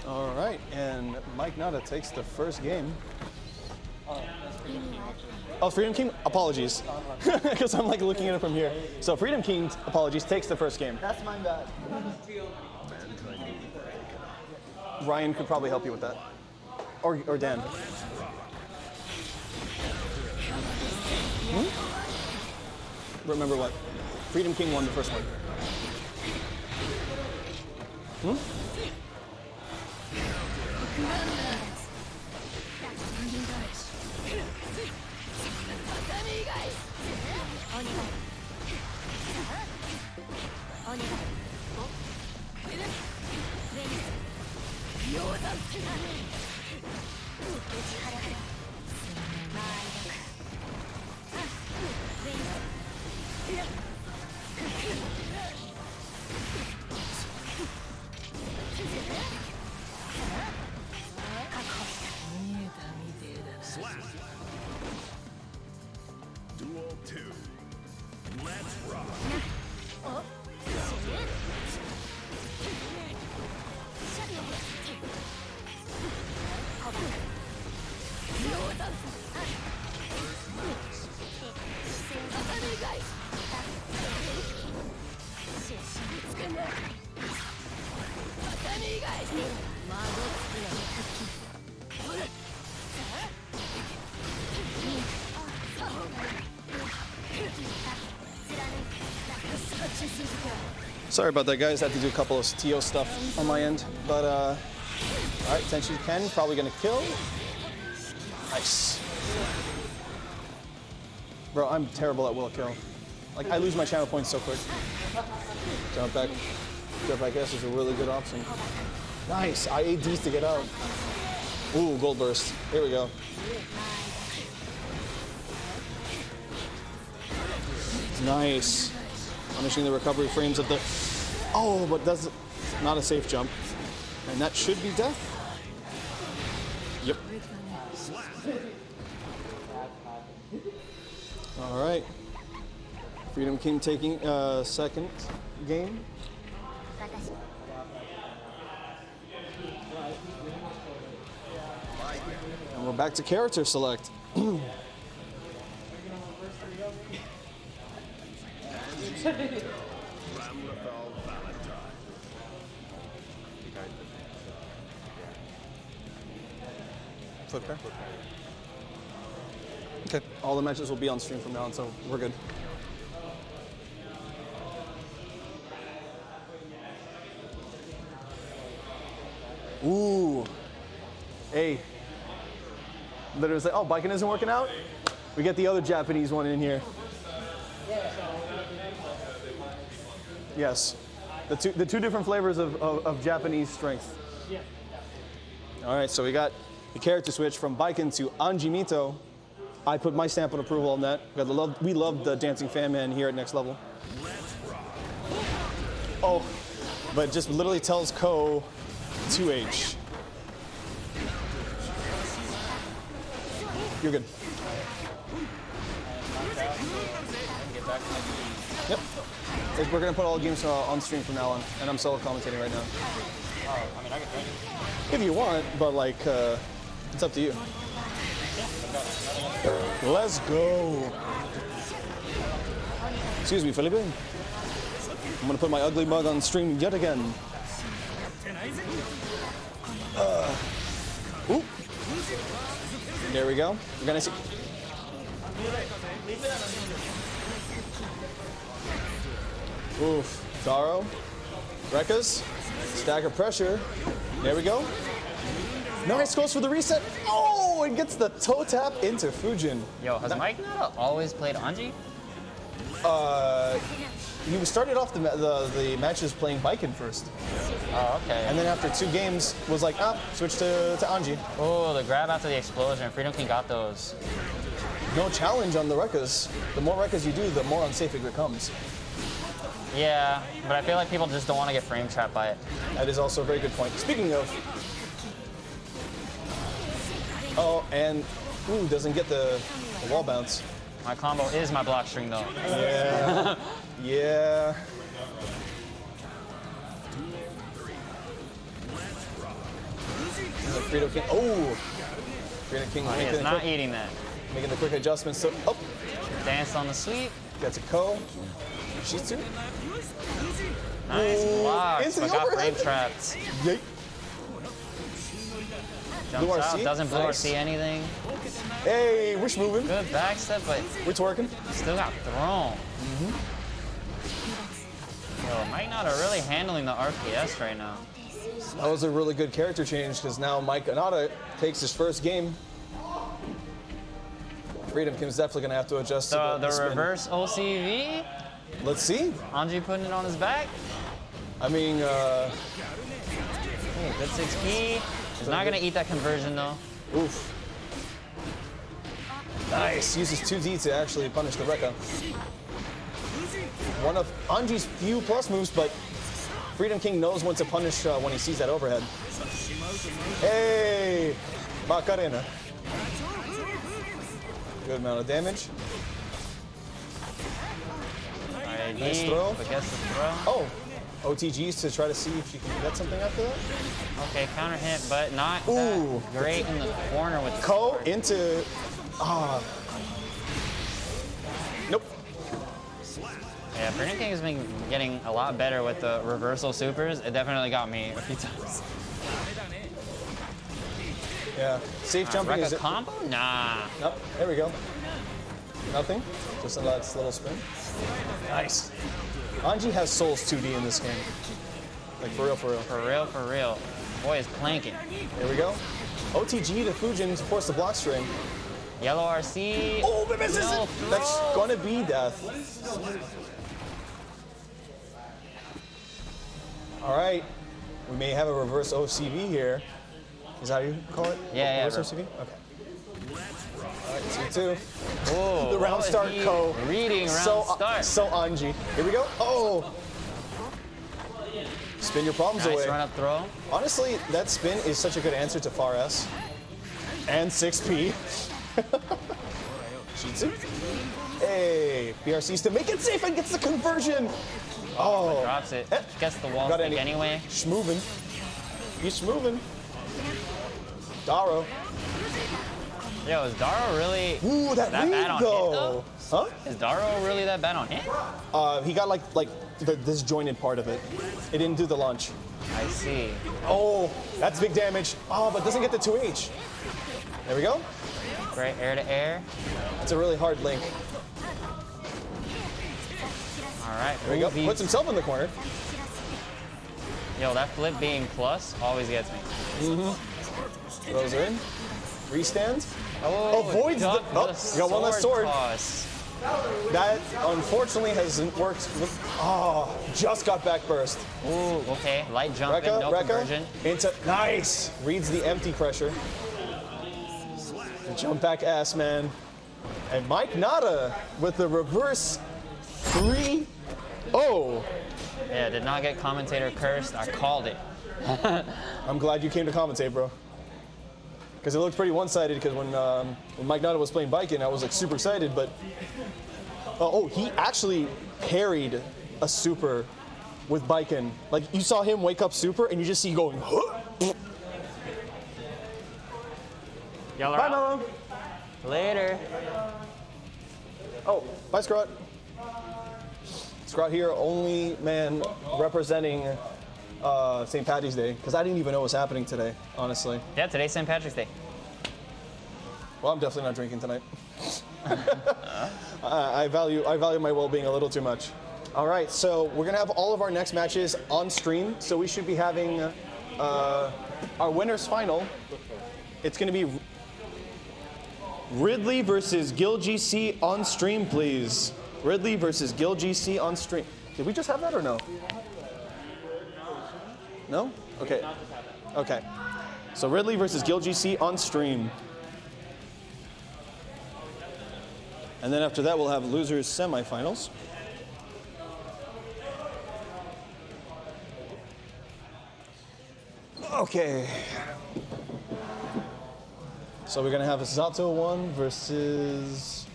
All right, and Mike Nada takes the first game. Oh, Freedom King, apologies. Because I'm like looking at it from here. So Freedom King, apologies, takes the first game. That's my bad. Ryan could probably help you with that. Or Dan. Remember what? Freedom King won the first one. Slap. Duel 2. Let's rock. Sorry about that, guys. I had to do a couple of TO stuff on my end. But, all right, Tenshi Ken probably gonna kill. Nice. Bro, I'm terrible at will kill. Like, I lose my channel points so quick. Jump back S is a really good option. Nice, I ate D's to get out. Ooh, gold burst. Here we go. Nice. Punishing the recovery frames at the... Oh, but that's not a safe jump. And that should be death. Yep. All right. Freedom King taking second game. And we're back to character select. Foot pair? Okay, all the matches will be on stream from now on, so we're good. Ooh. Hey. Literally say, oh, biking isn't working out? We get the other Japanese one in here. Yes. The two different flavors of Japanese strength. All right, so we got the character switch from Baiken to Anji Mito. I put my stamp of approval on that. We love the Dancing Fan Man here at Next Level. Oh, but just literally tells Ko 2H. You're good. Yep. We're gonna put all the games on stream from now on, and I'm solo commentating right now. Oh, I mean, I could join you. If you want, but like, it's up to you. Let's go. Excuse me, Felipe. I'm gonna put my ugly mug on stream yet again. Ooh. There we go. We're gonna see. Oof. Garo. Rekkas. Stagger pressure. There we go. Nice, goes for the reset. Oh, it gets the toe tap into Fujin. Yo, has Mike always played Anji? He started off the matches playing Baiken first. Oh, okay. And then after 2 games, was like, switch to Anji. Oh, the grab after the explosion. Freedom King got those. No challenge on the Rekkas. The more Rekkas you do, the more unsafe it becomes. Yeah, but I feel like people just don't want to get frame trapped by it. That is also a very good point. Speaking of... Oh, and... Ooh, doesn't get the wall bounce. My combo is my block string, though. Yeah. Yeah. Freedom King. Oh! Freedom King. He is not eating that. making the quick adjustments. So, oh, Dance on the sweep. gets a Ko. Shitsu. Nice block, into but the got overhead. frame trapped. Yeet. Jumps Blue out, RC, doesn't blue nice. RC anything. Hey, we're moving. Good backstep, but We're twerking. still got thrown. Yo, Mike Nada really handling the RPS right now. That was a really good character change because now Mike Nada takes his first game. Freedom Kim's definitely going to have to adjust to The spin. reverse OCV. Let's see. Anji putting it on his back. I mean, Ooh, good 6P. He's not gonna eat that conversion though. oof. Nice. Uses 2D to actually punish the Rekka. One of Anji's few plus moves, but Freedom King knows when to punish when he sees that overhead. Hey, Macarena. Good amount of damage. ID, Nice throw. but gets the throw. Oh, OTGs to try to see if she can get something after that. Okay, counter hit, but not Ooh. that great in the corner with the Ko sword. into. Nope. Yeah, Freedom King has been getting a lot better with the reversal supers. It definitely got me a few times. Yeah. Safe jumping Rekka is. combo? Nah. Nope. There we go. Nothing. Just a nice little spin. Nice. Anji has Souls 2D in this game. Like for real, for real. For real, for real. Boy is planking. Here we go. OTG to Fujin to force the block string. Yellow RC. Oh, but misses No it. throw. That's gonna be death. All right. We may have a reverse OCV here. Is that how you call it? Yeah, Reverse yeah. OCV? Okay. All right, 2-2. Whoa, The round what was start he Ko. reading round so, start. So Anji. Here we go. Oh. Spin your problems Nice away. run up throw. Honestly, that spin is such a good answer to Far S. And 6P. Shitsu. Hey, BRC's to make it safe and gets the conversion. Oh. Drops it. Eh. Gets the wall Got stick any- anyway. Schmovin'. He's schmovin'. Daro. Yo, is Daro really Ooh, that that read bad on hit though. though? Huh? Is Daro really that bad on hit? He got like the disjointed part of it. It didn't do the launch. I see. Oh, that's big damage. Oh, but doesn't get the 2H. There we go. Great air to air. That's a really hard link. All right. There we go. Movies. Puts himself in the corner. Yo, that flip being plus always gets me. Throws her in. Restands. Oh, Avoids the. duck Oh, you got one less sword. toss. That unfortunately hasn't worked. Oh, just got back burst. Ooh, okay. Light jumping, no conversion. Into nice. Reads the empty pressure. The jump back ass man. And Mike Nada with the reverse 3-0. Yeah, did not get commentator cursed. I called it. I'm glad you came to commentate, bro. Because it looked pretty one-sided. Because when Mike Nada was playing Biken, I was like super excited. But he actually parried a super with Biken. Like you saw him wake up super, and you just see going. Y'all are Bye, out. Mello. Later. Oh, bye, Scrot. Scrot here, only man representing St. Patty's Day, because I didn't even know what was happening today, honestly. Yeah, today's St. Patrick's Day. Well, I'm definitely not drinking tonight. I value my well-being a little too much. All right, so we're gonna have all of our next matches on stream. So we should be having our winners final. It's gonna be Ridley versus Gil GC on stream, please. Ridley versus Gil GC on stream. Did we just have that or no? No? Okay. Okay. So Ridley versus Gil GC on stream. And then after that, we'll have losers semifinals. Okay. So we're gonna have Zato 1 versus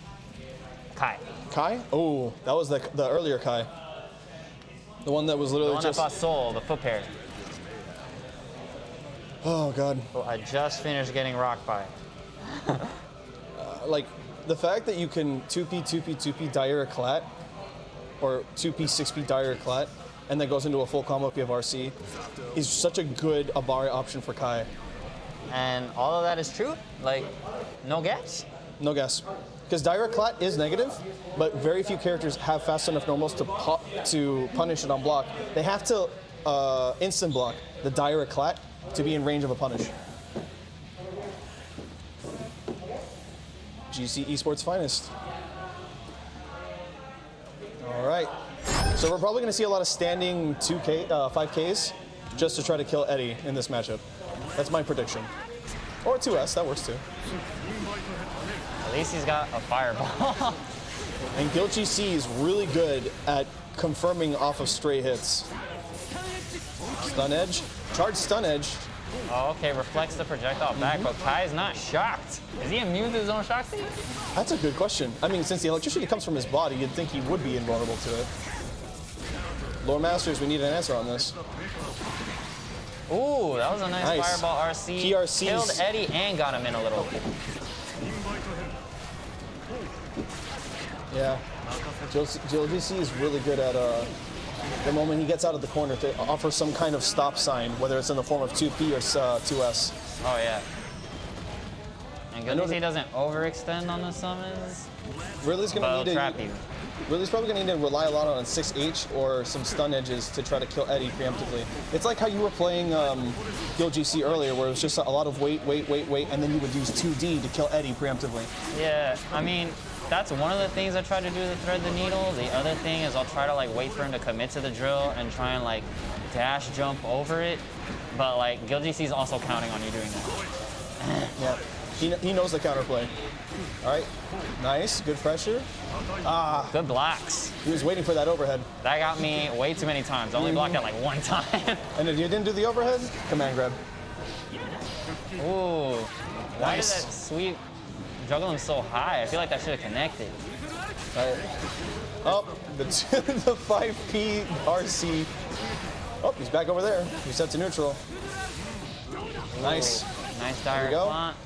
Kai. Kai. Oh, that was the earlier Kai. The one that was The literally one that just. fought Soul, the foot pair. Oh God. Who I just finished getting rocked by. Like The fact that you can 2P, 2P, 2P Dire Clat, or 2P, 6P Dire Clat, and then goes into a full combo if you have RC, is such a good Abari option for Kai. And all of that is true? Like, no gaps? No guess. Because Dire Clat is negative, but very few characters have fast enough normals to punish it on block. They have to instant block the Dire Clat to be in range of a punish. GC Esports finest. All right. So we're probably going to see a lot of standing 5Ks just to try to kill Eddie in this matchup. That's my prediction. Or 2S, that works too. At least he's got a fireball. And Guild GC is really good at confirming off of stray hits. Stun edge, charge stun edge. Oh, okay, reflects the projectile back, but Kai's not shocked. Is he immune to his own shock state? That's a good question. I mean, since the electricity comes from his body, you'd think he would be invulnerable to it. Lore Masters, we need an answer on this. Ooh, that was a nice fireball RC. PRCs. Killed Eddie and got him in a little. Yeah. GLGC is really good at the moment he gets out of the corner to offer some kind of stop sign, whether it's in the form of 2P or 2S. Oh, yeah. And good news he doesn't overextend on the summons. Ridley's gonna need trap you. Ridley's probably going to need to rely a lot on 6H or some stun edges to try to kill Eddie preemptively. It's like how you were playing Guild GC earlier, where it was just a lot of wait, and then you would use 2D to kill Eddie preemptively. Yeah, I mean, that's one of the things I try to do to thread the needle. The other thing is I'll try to like wait for him to commit to the drill and try and like dash jump over it. But like Guild GC is also counting on you doing that. Yeah, he knows the counterplay. All right, nice, good pressure. Ah, good blocks. He was waiting for that overhead. That got me way too many times. I only blocked that like one time. And if you didn't do the overhead, command grab. Ooh, nice. Why did that sweep juggle him so high? I feel like that should have connected. All right. Oh, the 5P RC. Oh, he's back over there. He's set to neutral. Nice. Ooh, nice dire flaunt.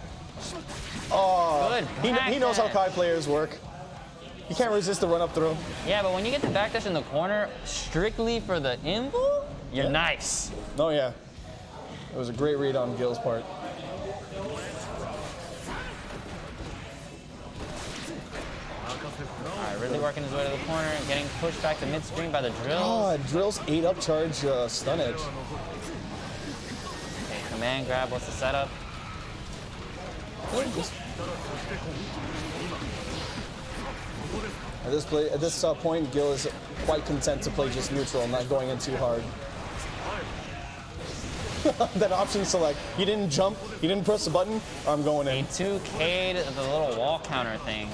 Oh, good. He knows how Kai players work. You can't resist the run-up throw. Yeah, but when you get the backdash in the corner, strictly for the invul, you're nice. Oh, yeah. It was a great read on Gil's part. All right, really working his way to the corner, getting pushed back to mid-screen by the drills. God, drills 8-up charge stun edge. Okay, command grab, what's the setup? At this point, Gil is quite content to play just neutral, not going in too hard. That option select. You didn't jump, you didn't press the button, I'm going in. He 2K'd the little wall counter thing.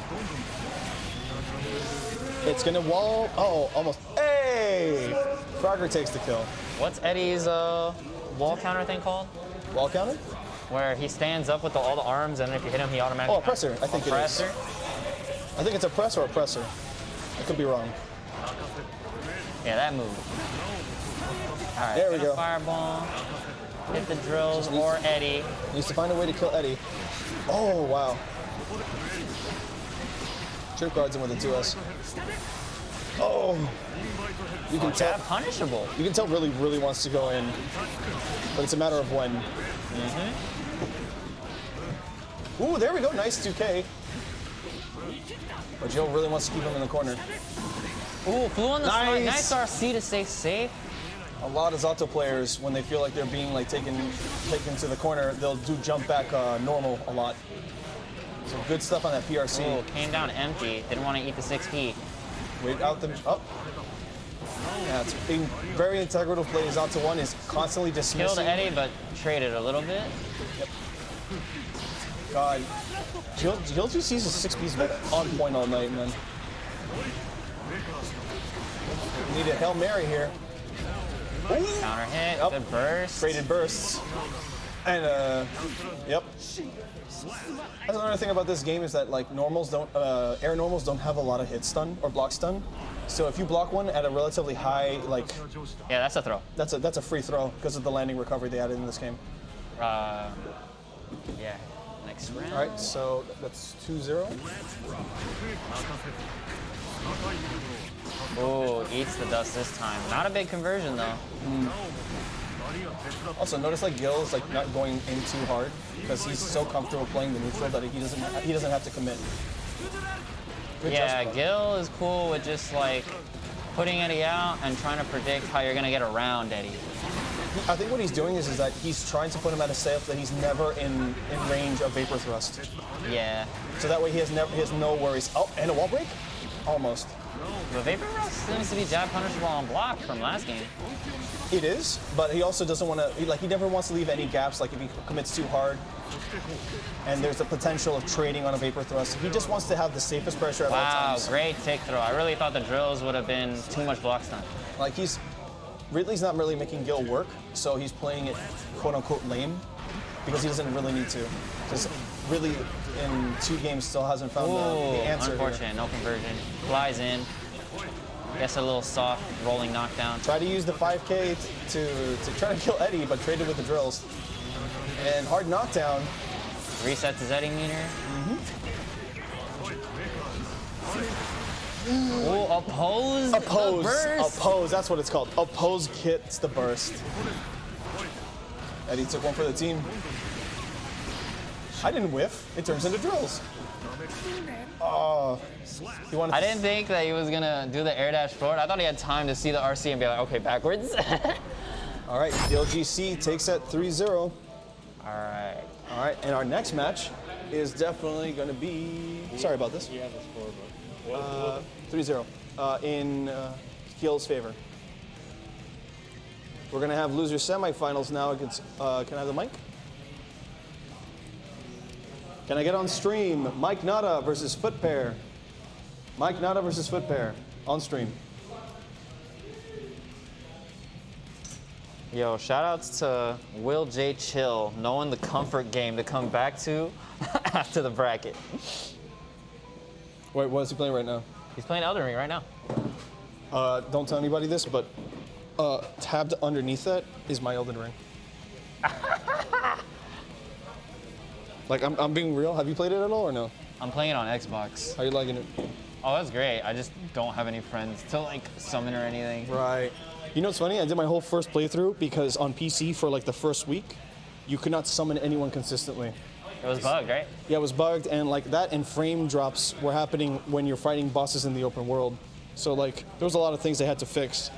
It's gonna wall, oh, almost, hey! Frogger takes the kill. What's Eddie's wall counter thing called? Wall counter? Where he stands up with all the arms, and if you hit him, he automatically... Oh, a presser, I think it is. I think it's a press or a presser. I could be wrong. Yeah, that move. All right, there we go. Fireball. Hit the drills or Eddie. Needs to find a way to kill Eddie. Oh, wow. Trip guards him with a 2S. Oh! You can tell. Punishable. You can tell really wants to go in, but it's a matter of when. Ooh, there we go. Nice 2K. But Joe really wants to keep him in the corner. Ooh, flew on the spot. Nice RC to stay safe. A lot of Zato players, when they feel like they're being like taken to the corner, they'll do jump back normal a lot. So good stuff on that PRC. Ooh, came down empty. Didn't want to eat the 6P. Wait out the up. Yeah, it's being very integral to play. Zato 1 is constantly dismissing. Killed Eddie, but traded a little bit. Yep. God. Jill just sees the 6P's on point all night, man. We need a Hail Mary here. Counter hit, good burst. Traded bursts. And, yep. That's another thing about this game is that, like, normals don't, air normals don't have a lot of hit stun or block stun. So if you block one at a relatively high, like... Yeah, that's a throw. That's a free throw because of the landing recovery they added in this game. Yeah. Next round. All right, so that's 2-0. Oh, eats the dust this time. Not a big conversion though. Also, notice like Gil's like not going in too hard because he's so comfortable playing the neutral that he doesn't have to commit. Good Yeah, just Gil is cool with just like putting Eddie out and trying to predict how you're gonna get around Eddie. I think what he's doing is that he's trying to put him at a safe that he's never in range of Vapor Thrust. Yeah. So that way he has no worries. Oh, and a wall break? Almost. The Vapor Thrust seems to be jab punishable on block from last game. It is, but he also doesn't want to, he never wants to leave any gaps, like if he commits too hard and there's the potential of trading on a Vapor Thrust. He just wants to have the safest pressure at all Wow, times. great tick throw. I really thought the drills would have been too much block stun. Like Ridley's not really making Gil work, so he's playing it quote unquote lame because he doesn't really need to. Because Ridley in 2 games still hasn't found the answer. Unfortunate, here. no conversion. Flies in. Gets a little soft rolling knockdown. Try to use the 5K to try to kill Eddie, but traded with the drills. And hard knockdown. Resets his Eddie meter. Oh, oppose. Oppose. The burst. Oppose. That's what it's called. Oppose gets the burst. Eddie took one for the team. I didn't whiff. It turns into drills. Oh. I didn't think that he was gonna do the air dash forward. I thought he had time to see the RC and be like, okay, backwards. All right, LGC takes that 3-0. All right. All right, and our next match is definitely going to be. Sorry about this. You have the score, but 3-0 in Gil's favor. We're going to have loser semifinals now against. Can I have the mic? Can I get on stream? Mike Nada versus Foot Pair. Mike Nada versus Foot Pair on stream. Yo, shout outs to Will J. Chill, knowing the comfort game to come back to after the bracket. Wait, what is he playing right now? He's playing Elden Ring right now. Don't tell anybody this, but tabbed underneath that is my Elden Ring. Like, I'm being real. Have you played it at all or no? I'm playing it on Xbox. How are you liking it? Oh, that's great. I just don't have any friends to like summon or anything. Right. You know what's funny? I did my whole first playthrough because on PC for like the first week, you could not summon anyone consistently. It was bugged, right? Yeah, it was bugged, and like that and frame drops were happening when you're fighting bosses in the open world. So like there was a lot of things they had to fix.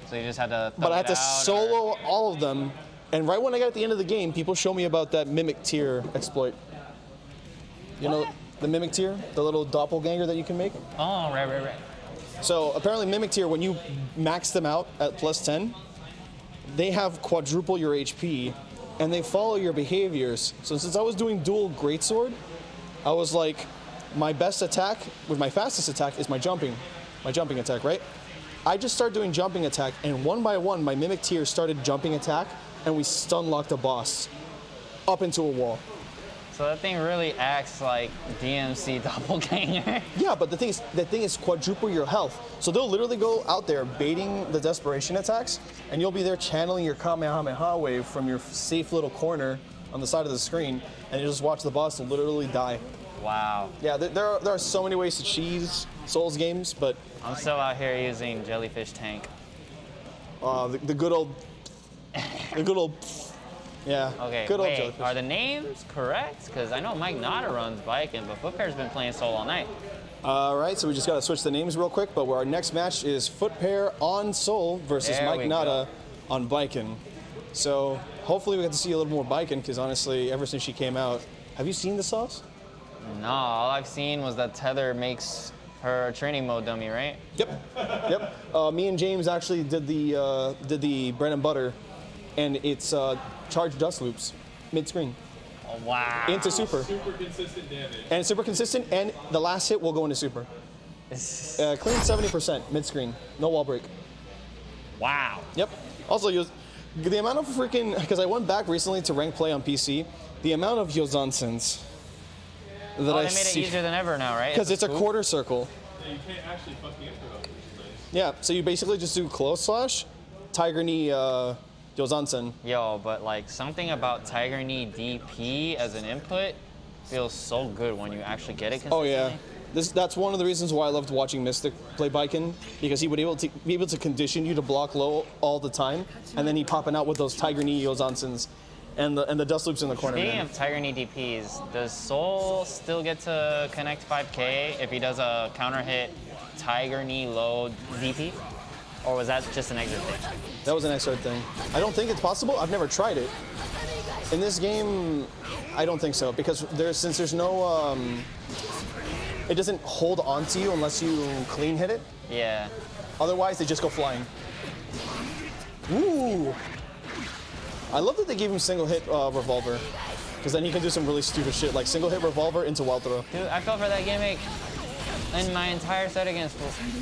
So you just had to. But I had to solo all of them, and right when I got at the end of the game, people show me about that mimic tier exploit. You know, the mimic tier, the little doppelganger that you can make. Oh, right. So apparently Mimic Tier, when you max them out at +10, they have quadruple your HP, and they follow your behaviors. So since I was doing dual greatsword, I was like, my best attack with my fastest attack is my jumping attack, right? I just started doing jumping attack, and one by one, my Mimic Tier started jumping attack, and we stun locked a boss up into a wall. So that thing really acts like DMC doppelganger. Yeah, but the thing is quadruple your health. So they'll literally go out there baiting the desperation attacks, and you'll be there channeling your Kamehameha wave from your safe little corner on the side of the screen, and you just watch the boss literally die. Wow. Yeah, there are so many ways to cheese Souls games, but I'm still out here using Jellyfish Tank. the good old, yeah. Okay, good old wait, Jellyfish. are the names correct? Because I know Mike Nada runs biking, but Footpair's been playing Soul all night. All right, so we just got to switch the names real quick, but our next match is Foot Pair on Soul versus There Mike we Nada on Biken. So hopefully we get to see a little more Biken, because honestly, ever since she came out, have you seen the sauce? No, all I've seen was that Tether makes her a training mode dummy, right? Yep. Me and James actually did the bread and butter, and it's charged dust loops mid-screen. Oh, wow. Into super. Super consistent damage. And it's super consistent, and the last hit will go into super. Clean 70% mid-screen, no wall break. Wow. Yep. Also, the amount of freaking, because I went back recently to rank play on PC, the amount of Yozansens that Oh, I they made it see. easier than ever now, right? Because it's a quarter circle. Yeah, you can't actually fuck the intro up, which is nice. Yeah, so you basically just do close slash, Tiger Knee Yozansen. Yo, but like something about Tiger Knee DP as an input feels so good when you actually get it Oh consistently. yeah, that's one of the reasons why I loved watching Mystic play Baiken, because he would be able to condition you to block low all the time, and then he popping out with those Tiger Knee Yozansons and the dust loops in the corner. Speaking Man. of Tiger Knee DPs, does Soul still get to connect 5K if he does a counter hit Tiger Knee low DP? Or was that just an exit thing? That was an extra thing. I don't think it's possible. I've never tried it. In this game, I don't think so, because since there's no, it doesn't hold onto you unless you clean hit it. Yeah. Otherwise, they just go flying. Ooh. I love that they gave him single hit revolver, because then he can do some really stupid shit like single hit revolver into wild throw. Dude, I fell for that gimmick in my entire set against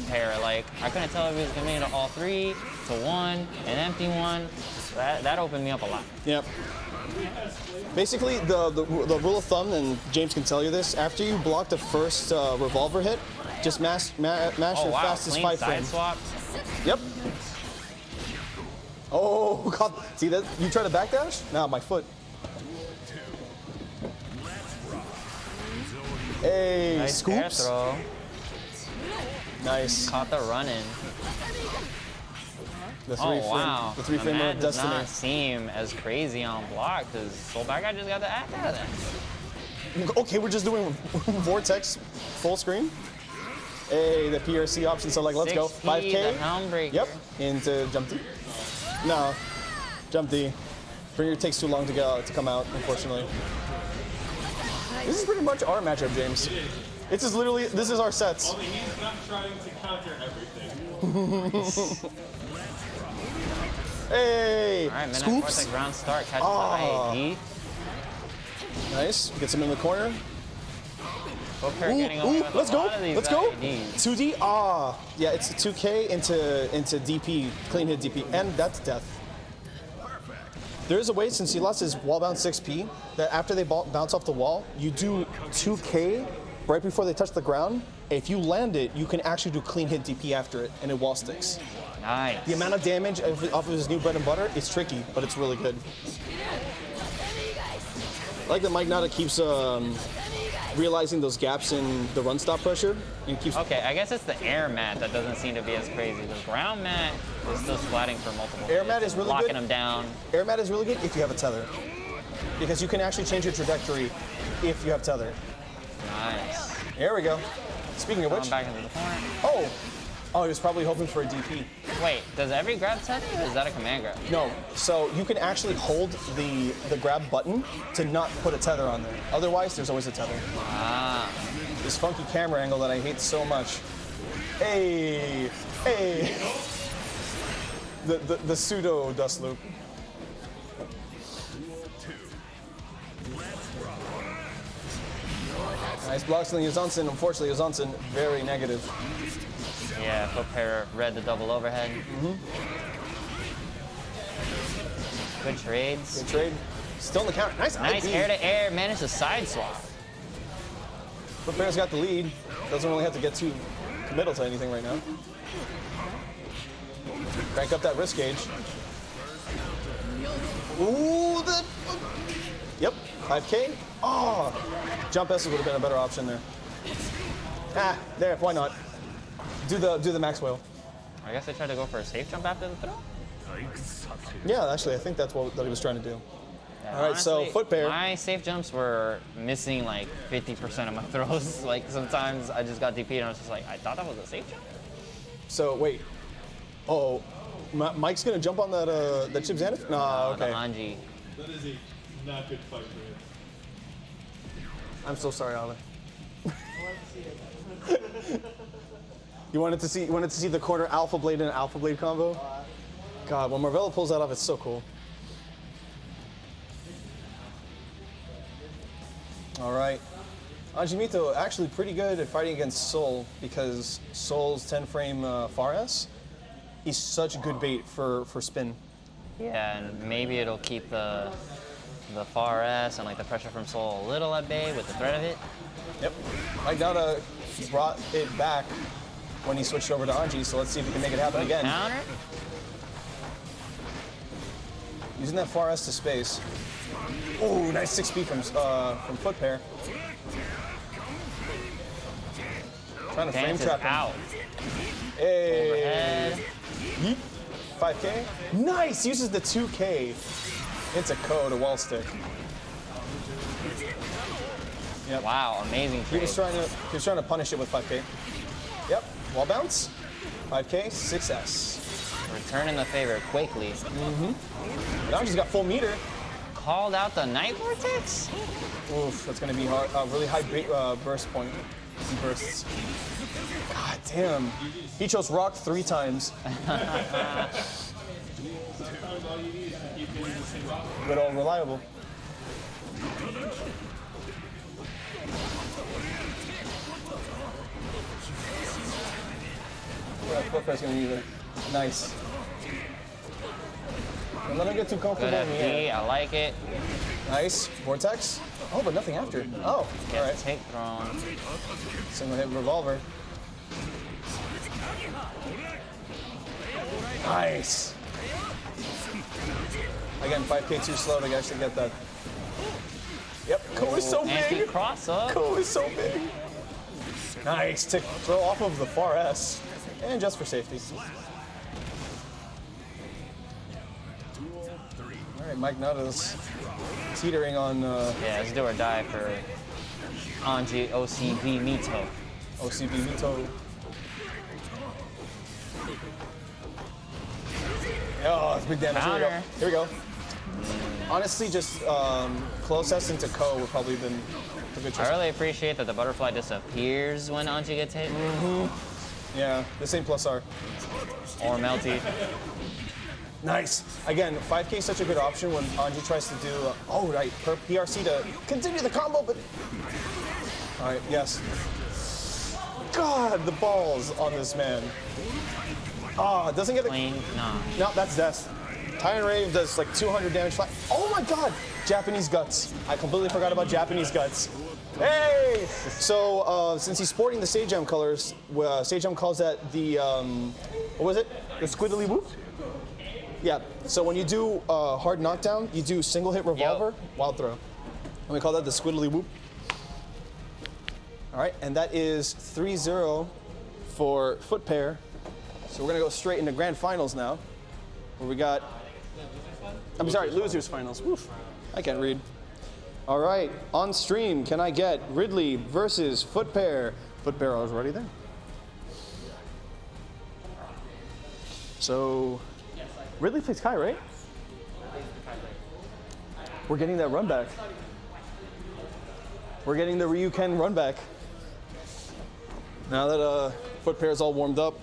Pair. Like, I couldn't tell if he was committing to all three, to one, an empty one. That opened me up a lot. Yep. Basically, the rule of thumb, and James can tell you this, after you block the first revolver hit, just mash Oh your wow, fastest clean 5 side frame. swap. Yep. Oh, God. See that? You try to backdash? Nah, my foot. Hey, Nice air scoops. throw. Nice. Caught the run-in. The Oh three wow. the three frame man of does destiny. not seem as crazy on block because Soul Bad Guy just got the act out of that. Okay, we're just doing Vortex full screen. Hey, the PRC option. So like, let's go. 6P, 5K. the Helm Breaker. Yep. Into jump D. No, jump D. Bringer takes too long to come out, unfortunately. This is pretty much our matchup, James. This is literally, this is our sets. Only he's not trying to counter everything. Hey, All right, Midnight scoops. Vortex round start. Catches Ah. the IAD. Nice. Gets him in the corner. Both pair getting away with Let's a go. lot of these Let's go. IADs. 2D. Ah, yeah. It's 2K into DP, clean hit DP, and that's death. There is a way, since he lost his wall bounce 6P, that after they bounce off the wall, you do 2K right before they touch the ground. If you land it, you can actually do clean hit DP after it, and it wall sticks. Nice. The amount of damage off of his new bread and butter is tricky, but it's really good. I like that Mike Nada keeps realizing those gaps in the run stop pressure and keeps. Okay, I guess it's the air mat that doesn't seem to be as crazy. The ground mat is still splatting for multiple Air hits, mat is really locking good. him down. Air mat is really good if you have a tether, because you can actually change your trajectory if you have tether. Nice. There we go. Speaking of Going which, back into the corner. oh, he was probably hoping for a DP. Wait, does every grab tether or is that a command grab? No, so you can actually hold the grab button to not put a tether on there. Otherwise, there's always a tether. Ah. This funky camera angle that I hate so much. Hey, hey. The pseudo dust loop. Nice blocks on the Yuzansen. Unfortunately, Yuzansen very negative. Yeah, foot pair read the double overhead. Good trades. Good trade. Still in the counter. Nice Nice IP. air to air. Managed to side swap. Foot Bear's got the lead. Doesn't really have to get too committal to anything right now. Crank up that wrist gauge. Ooh, Yep, 5K. Oh, jump S would have been a better option there. Ah, there, why not? Do the max whale. I guess I tried to go for a safe jump after the throw. Yeah, actually, I think that's what he was trying to do. Yeah, All right, so honestly, foot pair. My safe jumps were missing like 50% of my throws. Like sometimes I just got DP'd and I was just like, I thought that was a safe jump. So wait. Oh, Mike's gonna jump on that Chip Xanath? Nah, The okay. Anji. That is a not good fight for him. I'm so sorry, Ale. You wanted to see the corner Alpha Blade and Alpha Blade combo? God, when Marvella pulls that off, it's so cool. All right. Anjimito actually pretty good at fighting against Soul, because Soul's 10-frame far S is such good bait for spin. Yeah, and maybe it'll keep the far S and like the pressure from Soul a little at bay with the threat of it. Yep. Mike Nada brought it back when he switched over to Anji, so let's see if we can make it happen again. Counter. Using that far S to space. Oh, nice 6B from foot pair. Trying to frame Dances trap him. out. Hey. Overhead. Yeet. 5K. Nice. Uses the 2K. It's a code, a wall stick. Yep. Wow, amazing He trade. was trying to punish it with 5K. Yep. Wall bounce. 5K. 6S. Returning the favor quickly. Now he's got full meter. Called out the Night Vortex? Oof, that's gonna be hard. Really high burst point. He bursts. God damn. He chose rock 3 times. Good old reliable. Yeah, foot press gonna use it. Nice. Don't let him get too comfortable Good in the air. FD, I like it. Nice. Vortex. Oh, but nothing after. Oh, Get all right. take thrown. Single hit revolver. Nice. Again, 5K too slow to actually get that. Yep, Ko is so Anti big. cross up. Ko is so big. Nice. To throw off of the far S. And just for safety. All right, Mike Nutta's teetering on Yeah, let's do or die for Anji OCV Mito. OCB Mito. Oh, that's big damage. Here we go. Counter. Here we go. Honestly, just close S into Ko would probably have been a good choice. I really appreciate that the butterfly disappears when Anji gets hit. Yeah, this ain't plus R. Or Melty. Nice. Again, 5K is such a good option when Anji tries to do, oh, right, per PRC to continue the combo, but. All right, yes. God, the balls on this man. Ah, doesn't get the. Clean, nah. No, that's death. Tyrant Rave does like 200 damage flat. Oh my god! Japanese guts. I completely forgot about Japanese guts. Hey! So, since he's sporting the Sage Jam colors, Sage Jam calls that the, what was it? The squiddly whoop? Yeah, so when you do hard knockdown, you do single hit revolver, wild throw. And we call that the squiddly whoop. All right, and that is 3-0 for foot pair. So we're gonna go straight into grand finals now, where we got, I'm sorry, losers finals. Woof, I can't read. All right, on stream, can I get Ridley versus foot pair? Foot pair is already there. So, Ridley plays Kai, right? We're getting that run back. We're getting the Ryuken run back. Now that foot pair is all warmed up.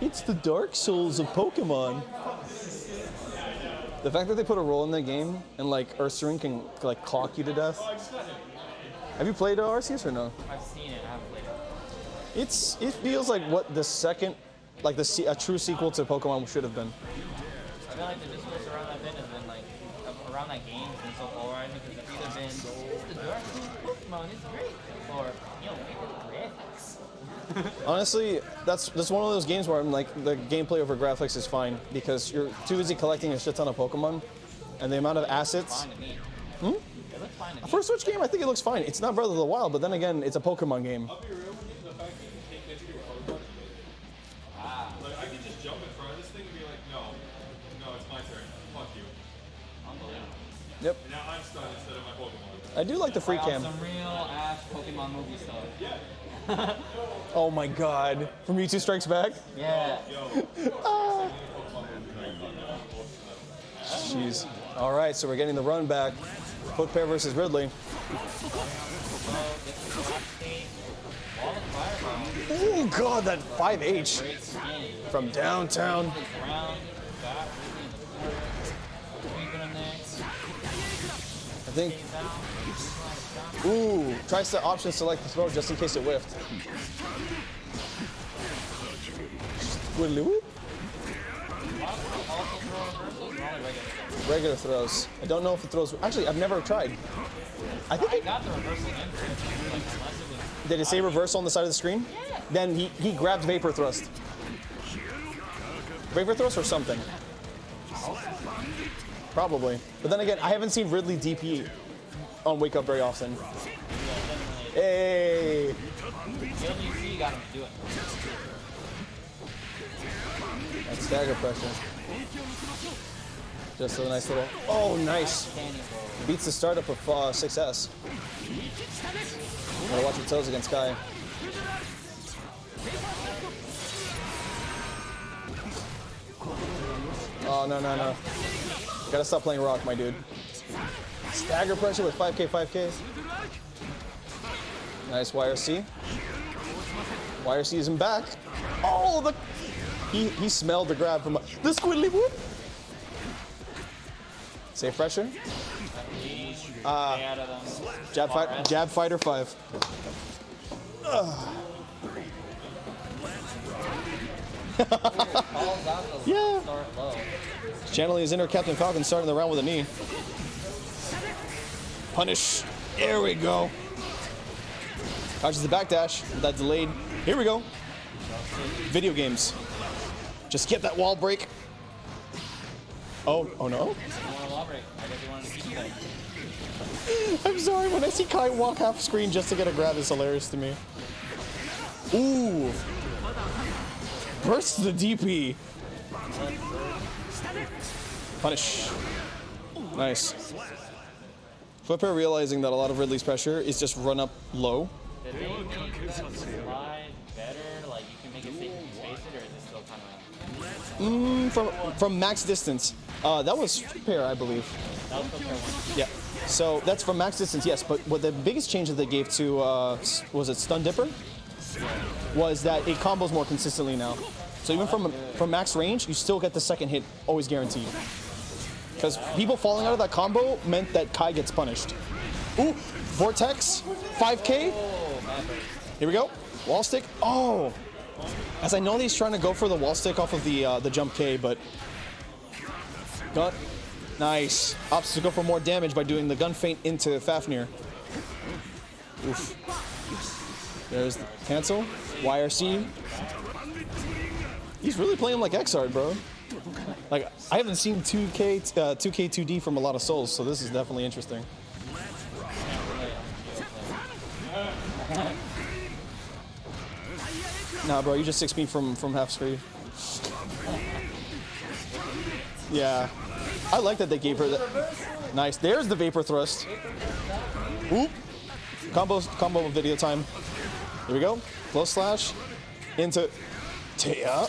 It's the Dark Souls of Pokemon. The fact that they put a roll in that game and like Ursaring can like clock you to death. Have you played Arceus or no? I've seen it, I haven't played it. It feels like what the second, like a true sequel to Pokemon should have been. I feel like the discourse around that bit has been like, around that game has been so polarizing because it's either been, it's the Dark Souls Pokemon, it's great, or, yo, look at the graphics. Honestly, that's one of those games where I'm like, the gameplay over graphics is fine because you're too busy collecting a shit ton of Pokemon, and the amount of assets. Fine to me. It looks fine to me. For a Switch game, I think it looks fine. It's not Breath of the Wild, but then again, it's a Pokemon game. I'll be real with you, the fact that you can't get to your Pokemon is amazing. Like, I could just jump in front of this thing and be like, no, it's my turn. Fuck you. Unbelievable. Yep. And now I'm stunned instead of my Pokemon. I do like the free Like cam. some real Ash Pokemon movie stuff. Oh my god. From Mewtwo Strikes Back? Yeah. Jeez. All right, so we're getting the run back. Foot pair versus Ridley. Oh god, that 5H from downtown. I think. Ooh, tries to option select the throw just in case it whiffed. Squiddly whoop. Regular throws. I don't know if it throws. Actually, I've never tried. I think got the reversal in. Did it say reversal on the side of the screen? Yeah. Then he grabbed Vapor Thrust. Braver thrust or something. Probably. But then again, I haven't seen Ridley DP on Wake Up very often. Hey! GGST got him to do it. That's stagger pressure. Just a nice little. Oh, nice. Beats the startup of 6S. Gotta watch your toes against Kai. Oh, no, no, no. Gotta stop playing rock, my dude. Stagger pressure with 5K, 5K. Nice YRC. YRC is in back. Oh, he smelled the grab from the squiddly whoop. Safe pressure. Jab fighter 5. Yeah. Channeling his inner Captain Falcon, starting the round with a knee. Punish. There we go. Dodges the backdash with that delayed. Here we go. Video games. Just get that wall break. Oh no? I'm sorry, when I see Kai walk half screen just to get a grab, it's hilarious to me. Ooh. Bursts the DP. Punish. Nice. Flipper realizing that a lot of Ridley's pressure is just run up low. Did they make the slide better? Like you can make it safe if you space it, or is it still kind of? From max distance. That was Flipper, I believe. That was Flipper one. Yeah. So that's from max distance, yes. But what the biggest change that they gave to was it Stun Dipper? Was that it combos more consistently now. So even from max range, you still get the second hit always guaranteed. Because people falling out of that combo meant that Kai gets punished. Ooh, Vortex, 5K. Here we go. Wall stick. Oh, as I know that he's trying to go for the wall stick off of the jump K, but gun. Nice. Opts to go for more damage by doing the gun feint into Fafnir. Oof. There's the cancel. YRC. He's really playing like Xrd, bro. Like, I haven't seen 2K 2D from a lot of souls, so this is definitely interesting. Nah, bro, you just 6-speed from half screen. Yeah. I like that they gave her that. Nice. There's the Vapor Thrust. Oop. Combo video time. Here we go. Close slash. Into Taya.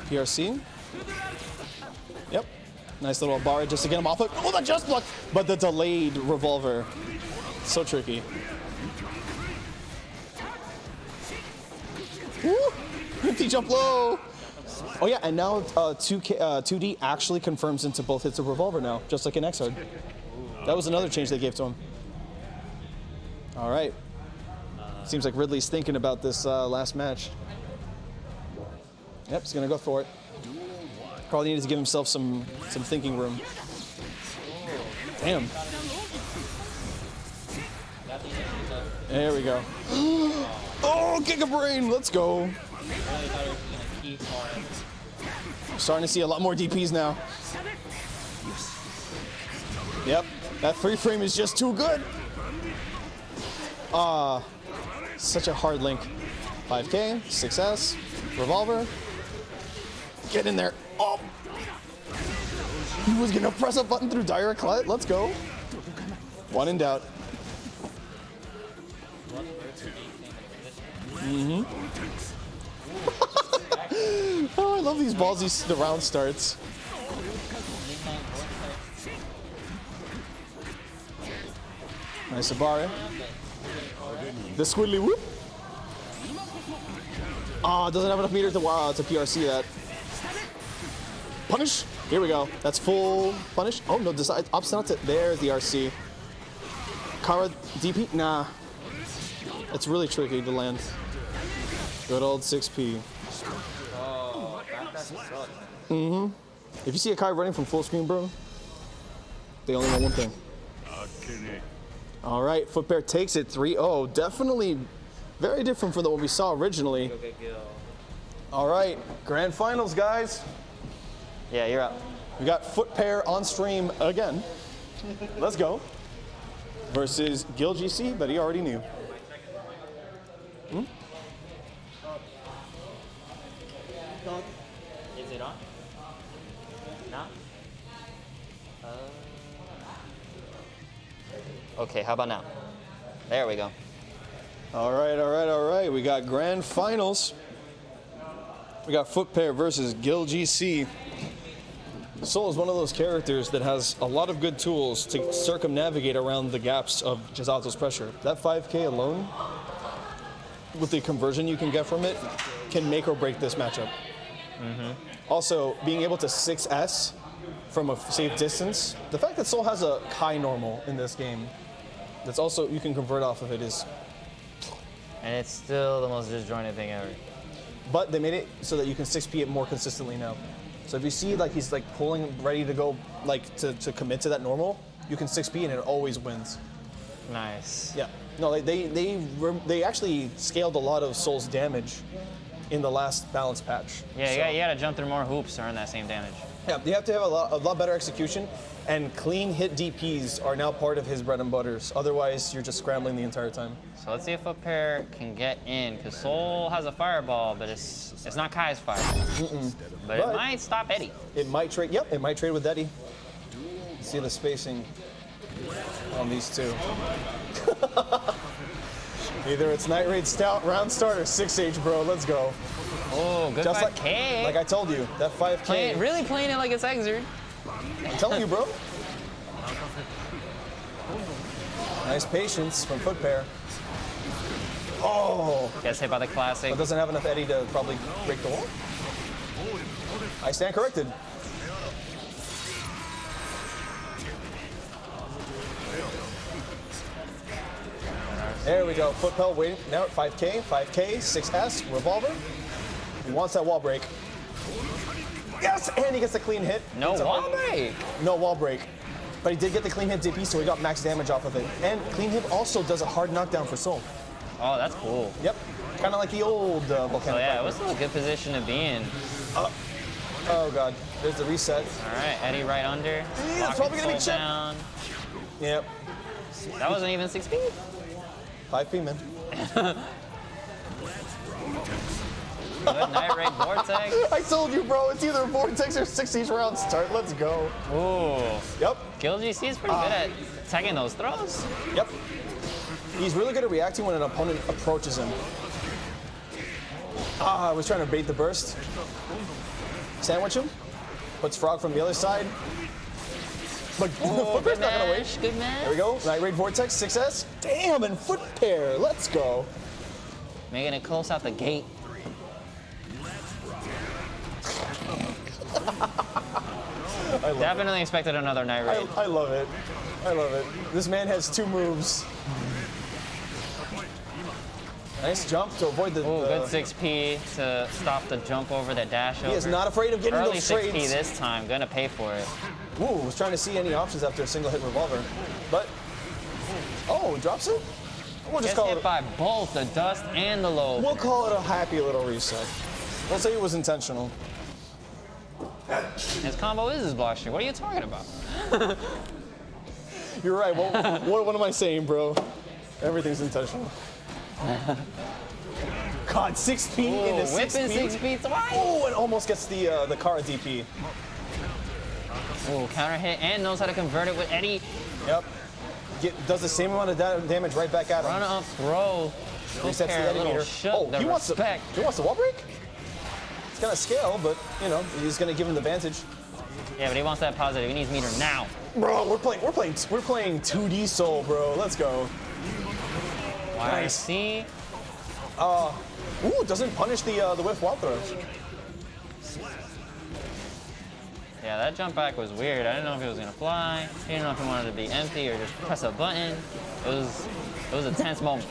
PRC. Yep. Nice little bar just to get him off it. Oh, that just block! But the delayed revolver. So tricky. Woo! Empty jump low! Oh yeah, and now 2D actually confirms into both hits of revolver now, just like in Xrd. That was another change they gave to him. All right. Seems like Ridley's thinking about this last match. Yep, he's gonna go for it. Probably needed to give himself some thinking room. Damn. There we go. Oh, Giga Brain, let's go. Starting to see a lot more DPs now. Yep, that free frame is just too good. Such a hard link. 5K, 6S, revolver. Get in there. Oh. He was gonna press a button through direct cut. Let's go. One in doubt. Oh, I love these ballsy the round starts. Nice Sabari. The squiddly whoop. Ah, doesn't have enough meter to PRC that. Punish. Here we go. That's full punish. Oh no, decide. Opts not to. There's the RC. Kara DP. Nah. It's really tricky to land. Good old 6P. If you see a Kai running from full screen, bro, they only know one thing. All right, Footbear takes it 3-0. Definitely Very different from what we saw originally. Go get Gil. All right, grand finals, guys. Yeah, you're up. We got foot pair on stream again. Let's go. Versus Gil GC, but he already knew. Is it on? No? Okay, how about now? There we go. All right, all right, all right. We got grand finals. We got foot pair versus Gil GC. Soul is one of those characters that has a lot of good tools to circumnavigate around the gaps of Jizalto's pressure. That 5K alone, with the conversion you can get from it, can make or break this matchup. Also, being able to 6S from a safe distance, the fact that Soul has a high normal in this game, that's also, you can convert off of it is. And it's still the most disjointed thing ever. But they made it so that you can 6P it more consistently now. So if you see like he's like pulling, ready to go, like to commit to that normal, you can 6P and it always wins. Nice. Yeah. No, they actually scaled a lot of Soul's damage in the last balance patch. Yeah, you gotta jump through more hoops to earn that same damage. Yeah, you have to have a lot better execution, and clean hit DPs are now part of his bread and butters. Otherwise, you're just scrambling the entire time. So let's see if Foot Pair can get in, because Soul has a fireball, but it's not Kai's fire. But it might stop Eddie. It might trade. Yep, it might trade with Eddie. See the spacing on these two. Either it's Night Raid Stout, round start, or 6H, bro. Let's go. Oh, good Just 5K. like I told you, that 5K. Really playing it like it's Exert. I'm telling you, bro. Nice patience from Foot Pair. Oh! Gets hit by the classic. But doesn't have enough Eddie to probably break the wall. I stand corrected. There we go. Foot Pair waiting. Now at 5K, 6S, revolver. He wants that wall break. Yes! And he gets the clean hit. No wall break. No wall break. But he did get the clean hit DP, so he got max damage off of it. And clean hit also does a hard knockdown for Soul. Oh, that's cool. Yep. Kind of like the old Volcanic. So yeah, it was still a good position to be in. Oh god. There's the reset. All right, Eddie right under. That's probably gonna be Soul chip. down. Yep. That wasn't even 6P. 5P, man. Good Night Raid Vortex. I told you, bro. It's either Vortex or 6H round start. Let's go. Ooh. Yep. Gil GC is pretty good at tagging those throws. Yep. He's really good at reacting when an opponent approaches him. I was trying to bait the burst. Sandwich him. Puts Frog from the other side. But Foot Pair's not gonna wait. Good man. There we go. Night Raid Vortex, 6S. Damn, and Foot Pair. Let's go. Making it close out the gate. Definitely expected another Night Raid. I love it. I love it. This man has 2 moves. Nice jump to avoid the. Ooh, good 6P to stop the jump over the dash over. He is not afraid of getting Early those 6P trades. this time, gonna pay for it. Ooh, was trying to see any options after a single hit revolver. But, oh, drops it? We'll just Gets call hit it. by both the dust and the low. We'll call it a happy little reset. We'll say it was intentional. His combo is his block string. What are you talking about? You're right. Well, what am I saying, bro? Everything's intentional. God, 6P into 6P. Whipping 6P twice. Oh, and almost gets the Kara DP. Ooh, counter hit and knows how to convert it with Eddie. Yep. Does the same amount of damage right back at him. Run up throw. Resets the Eddie meter. He wants the wall break? It's gonna scale, but you know, he's gonna give him the advantage. Yeah, but he wants that positive. He needs meter now. Bro, we're playing 2D Soul, bro. Let's go. Nice. YC. Ooh, doesn't punish the whiff wall throw. Yeah, that jump back was weird. I didn't know if it was gonna fly. I didn't know if he wanted to be empty or just press a button. It was a tense moment.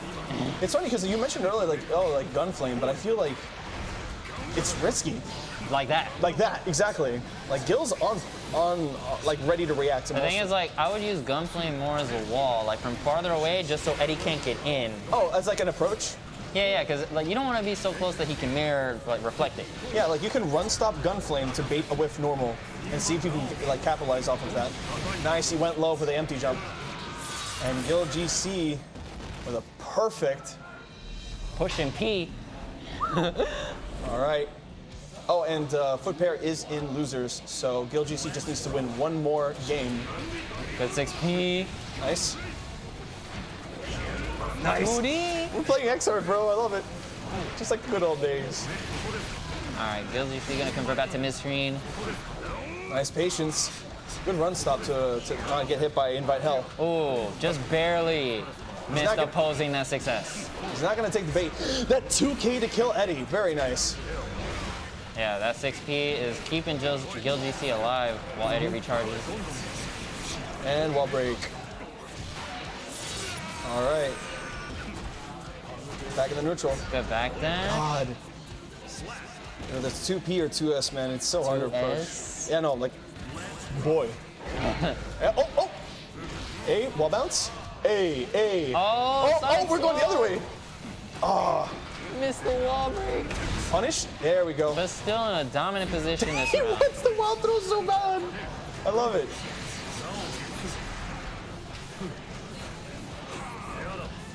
It's funny because you mentioned earlier like Gunflame, but I feel like it's risky. Like that. Like that, exactly. Like Gil's on like ready to react to The most thing is, like, I would use Gunflame more as a wall, like from farther away, just so Eddie can't get in. Oh, as like an approach? Yeah, because like you don't want to be so close that he can mirror, like reflect it. Yeah, like you can run stop Gunflame to bait a whiff normal and see if you can like capitalize off of that. Nice, he went low for the empty jump. And Gil GC with a perfect Pushing P. All right. Oh, and Foot Pair is in losers, so Gil GC just needs to win one more game. Good 6P. Nice. Nice. Booty. We're playing XR, bro. I love it. Just like the good old days. All right, Gil GC gonna convert back to mid-screen. Nice patience. Good run stop to not get hit by Invite Hell. Oh, just barely missed not gonna- opposing that success. He's not going to take the bait. That 2K to kill Eddie. Very nice. Yeah, that 6P is keeping Gil GC alive while Eddie recharges. And wall break. All right. Back in the neutral. Good back then. God. You know, that's 2P or 2S, man. It's so hard to approach. 2S? Yeah, no, like, boy. Oh. Hey, wall bounce. Hey. Oh, We're going the other way. Missed the wall break. Punish. There we go. But still in a dominant position this He round. wants the wall throw so bad. I love it.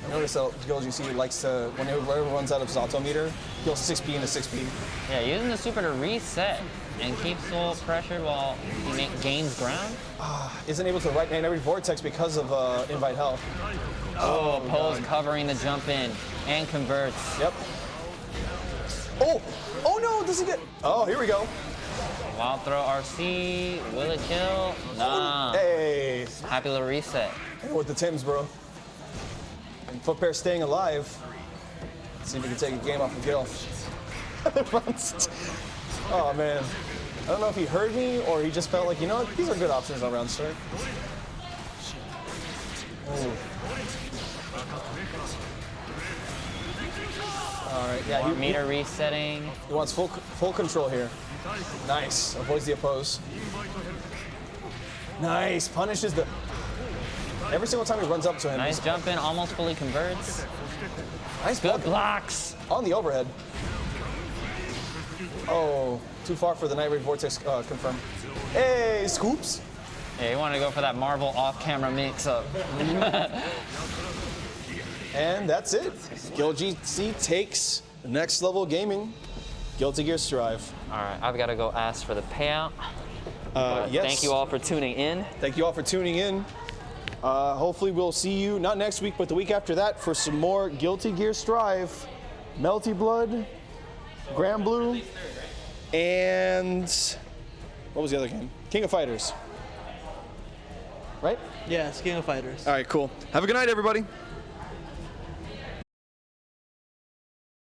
I noticed that Gil GC likes to, whenever he runs out of Zato meter, he'll 6P into 6P. Yeah, using the super to reset and keep Soul pressured while he gains ground. Isn't able to right hand every vortex because of Invite Hell. Oh, pose covering the jump in and converts. Yep. Oh no, does he get? Oh, here we go. Wild throw RC, will it kill? Nah. Hey, Happy little reset. with the Tims, bro. And Foot Pair staying alive. Let's see if we can take a game off of Gil. Oh man. I don't know if he heard me or he just felt like, you know what, these are good options on round start. Ooh. All right, yeah, Meter resetting. he wants full control here. Nice, avoids the oppose. Nice, punishes the... Every single time he runs up to him, Nice he's jump in, almost fully converts. nice Good block blocks. on the overhead. Oh, too far for the Night Raid Vortex confirm. Hey, scoops. Yeah, you want to go for that Marvel off-camera mix-up. And that's it. Gil GC takes Next Level Gaming. Guilty Gear Strive. All right, I've got to go ask for the payout. Yes. Thank you all for tuning in. Thank you all for tuning in. Hopefully we'll see you, not next week, but the week after that for some more Guilty Gear Strive, Melty Blood, Grand Blue, and what was the other game? King of Fighters. Right? Yeah, it's King of Fighters. All right, cool. Have a good night, everybody.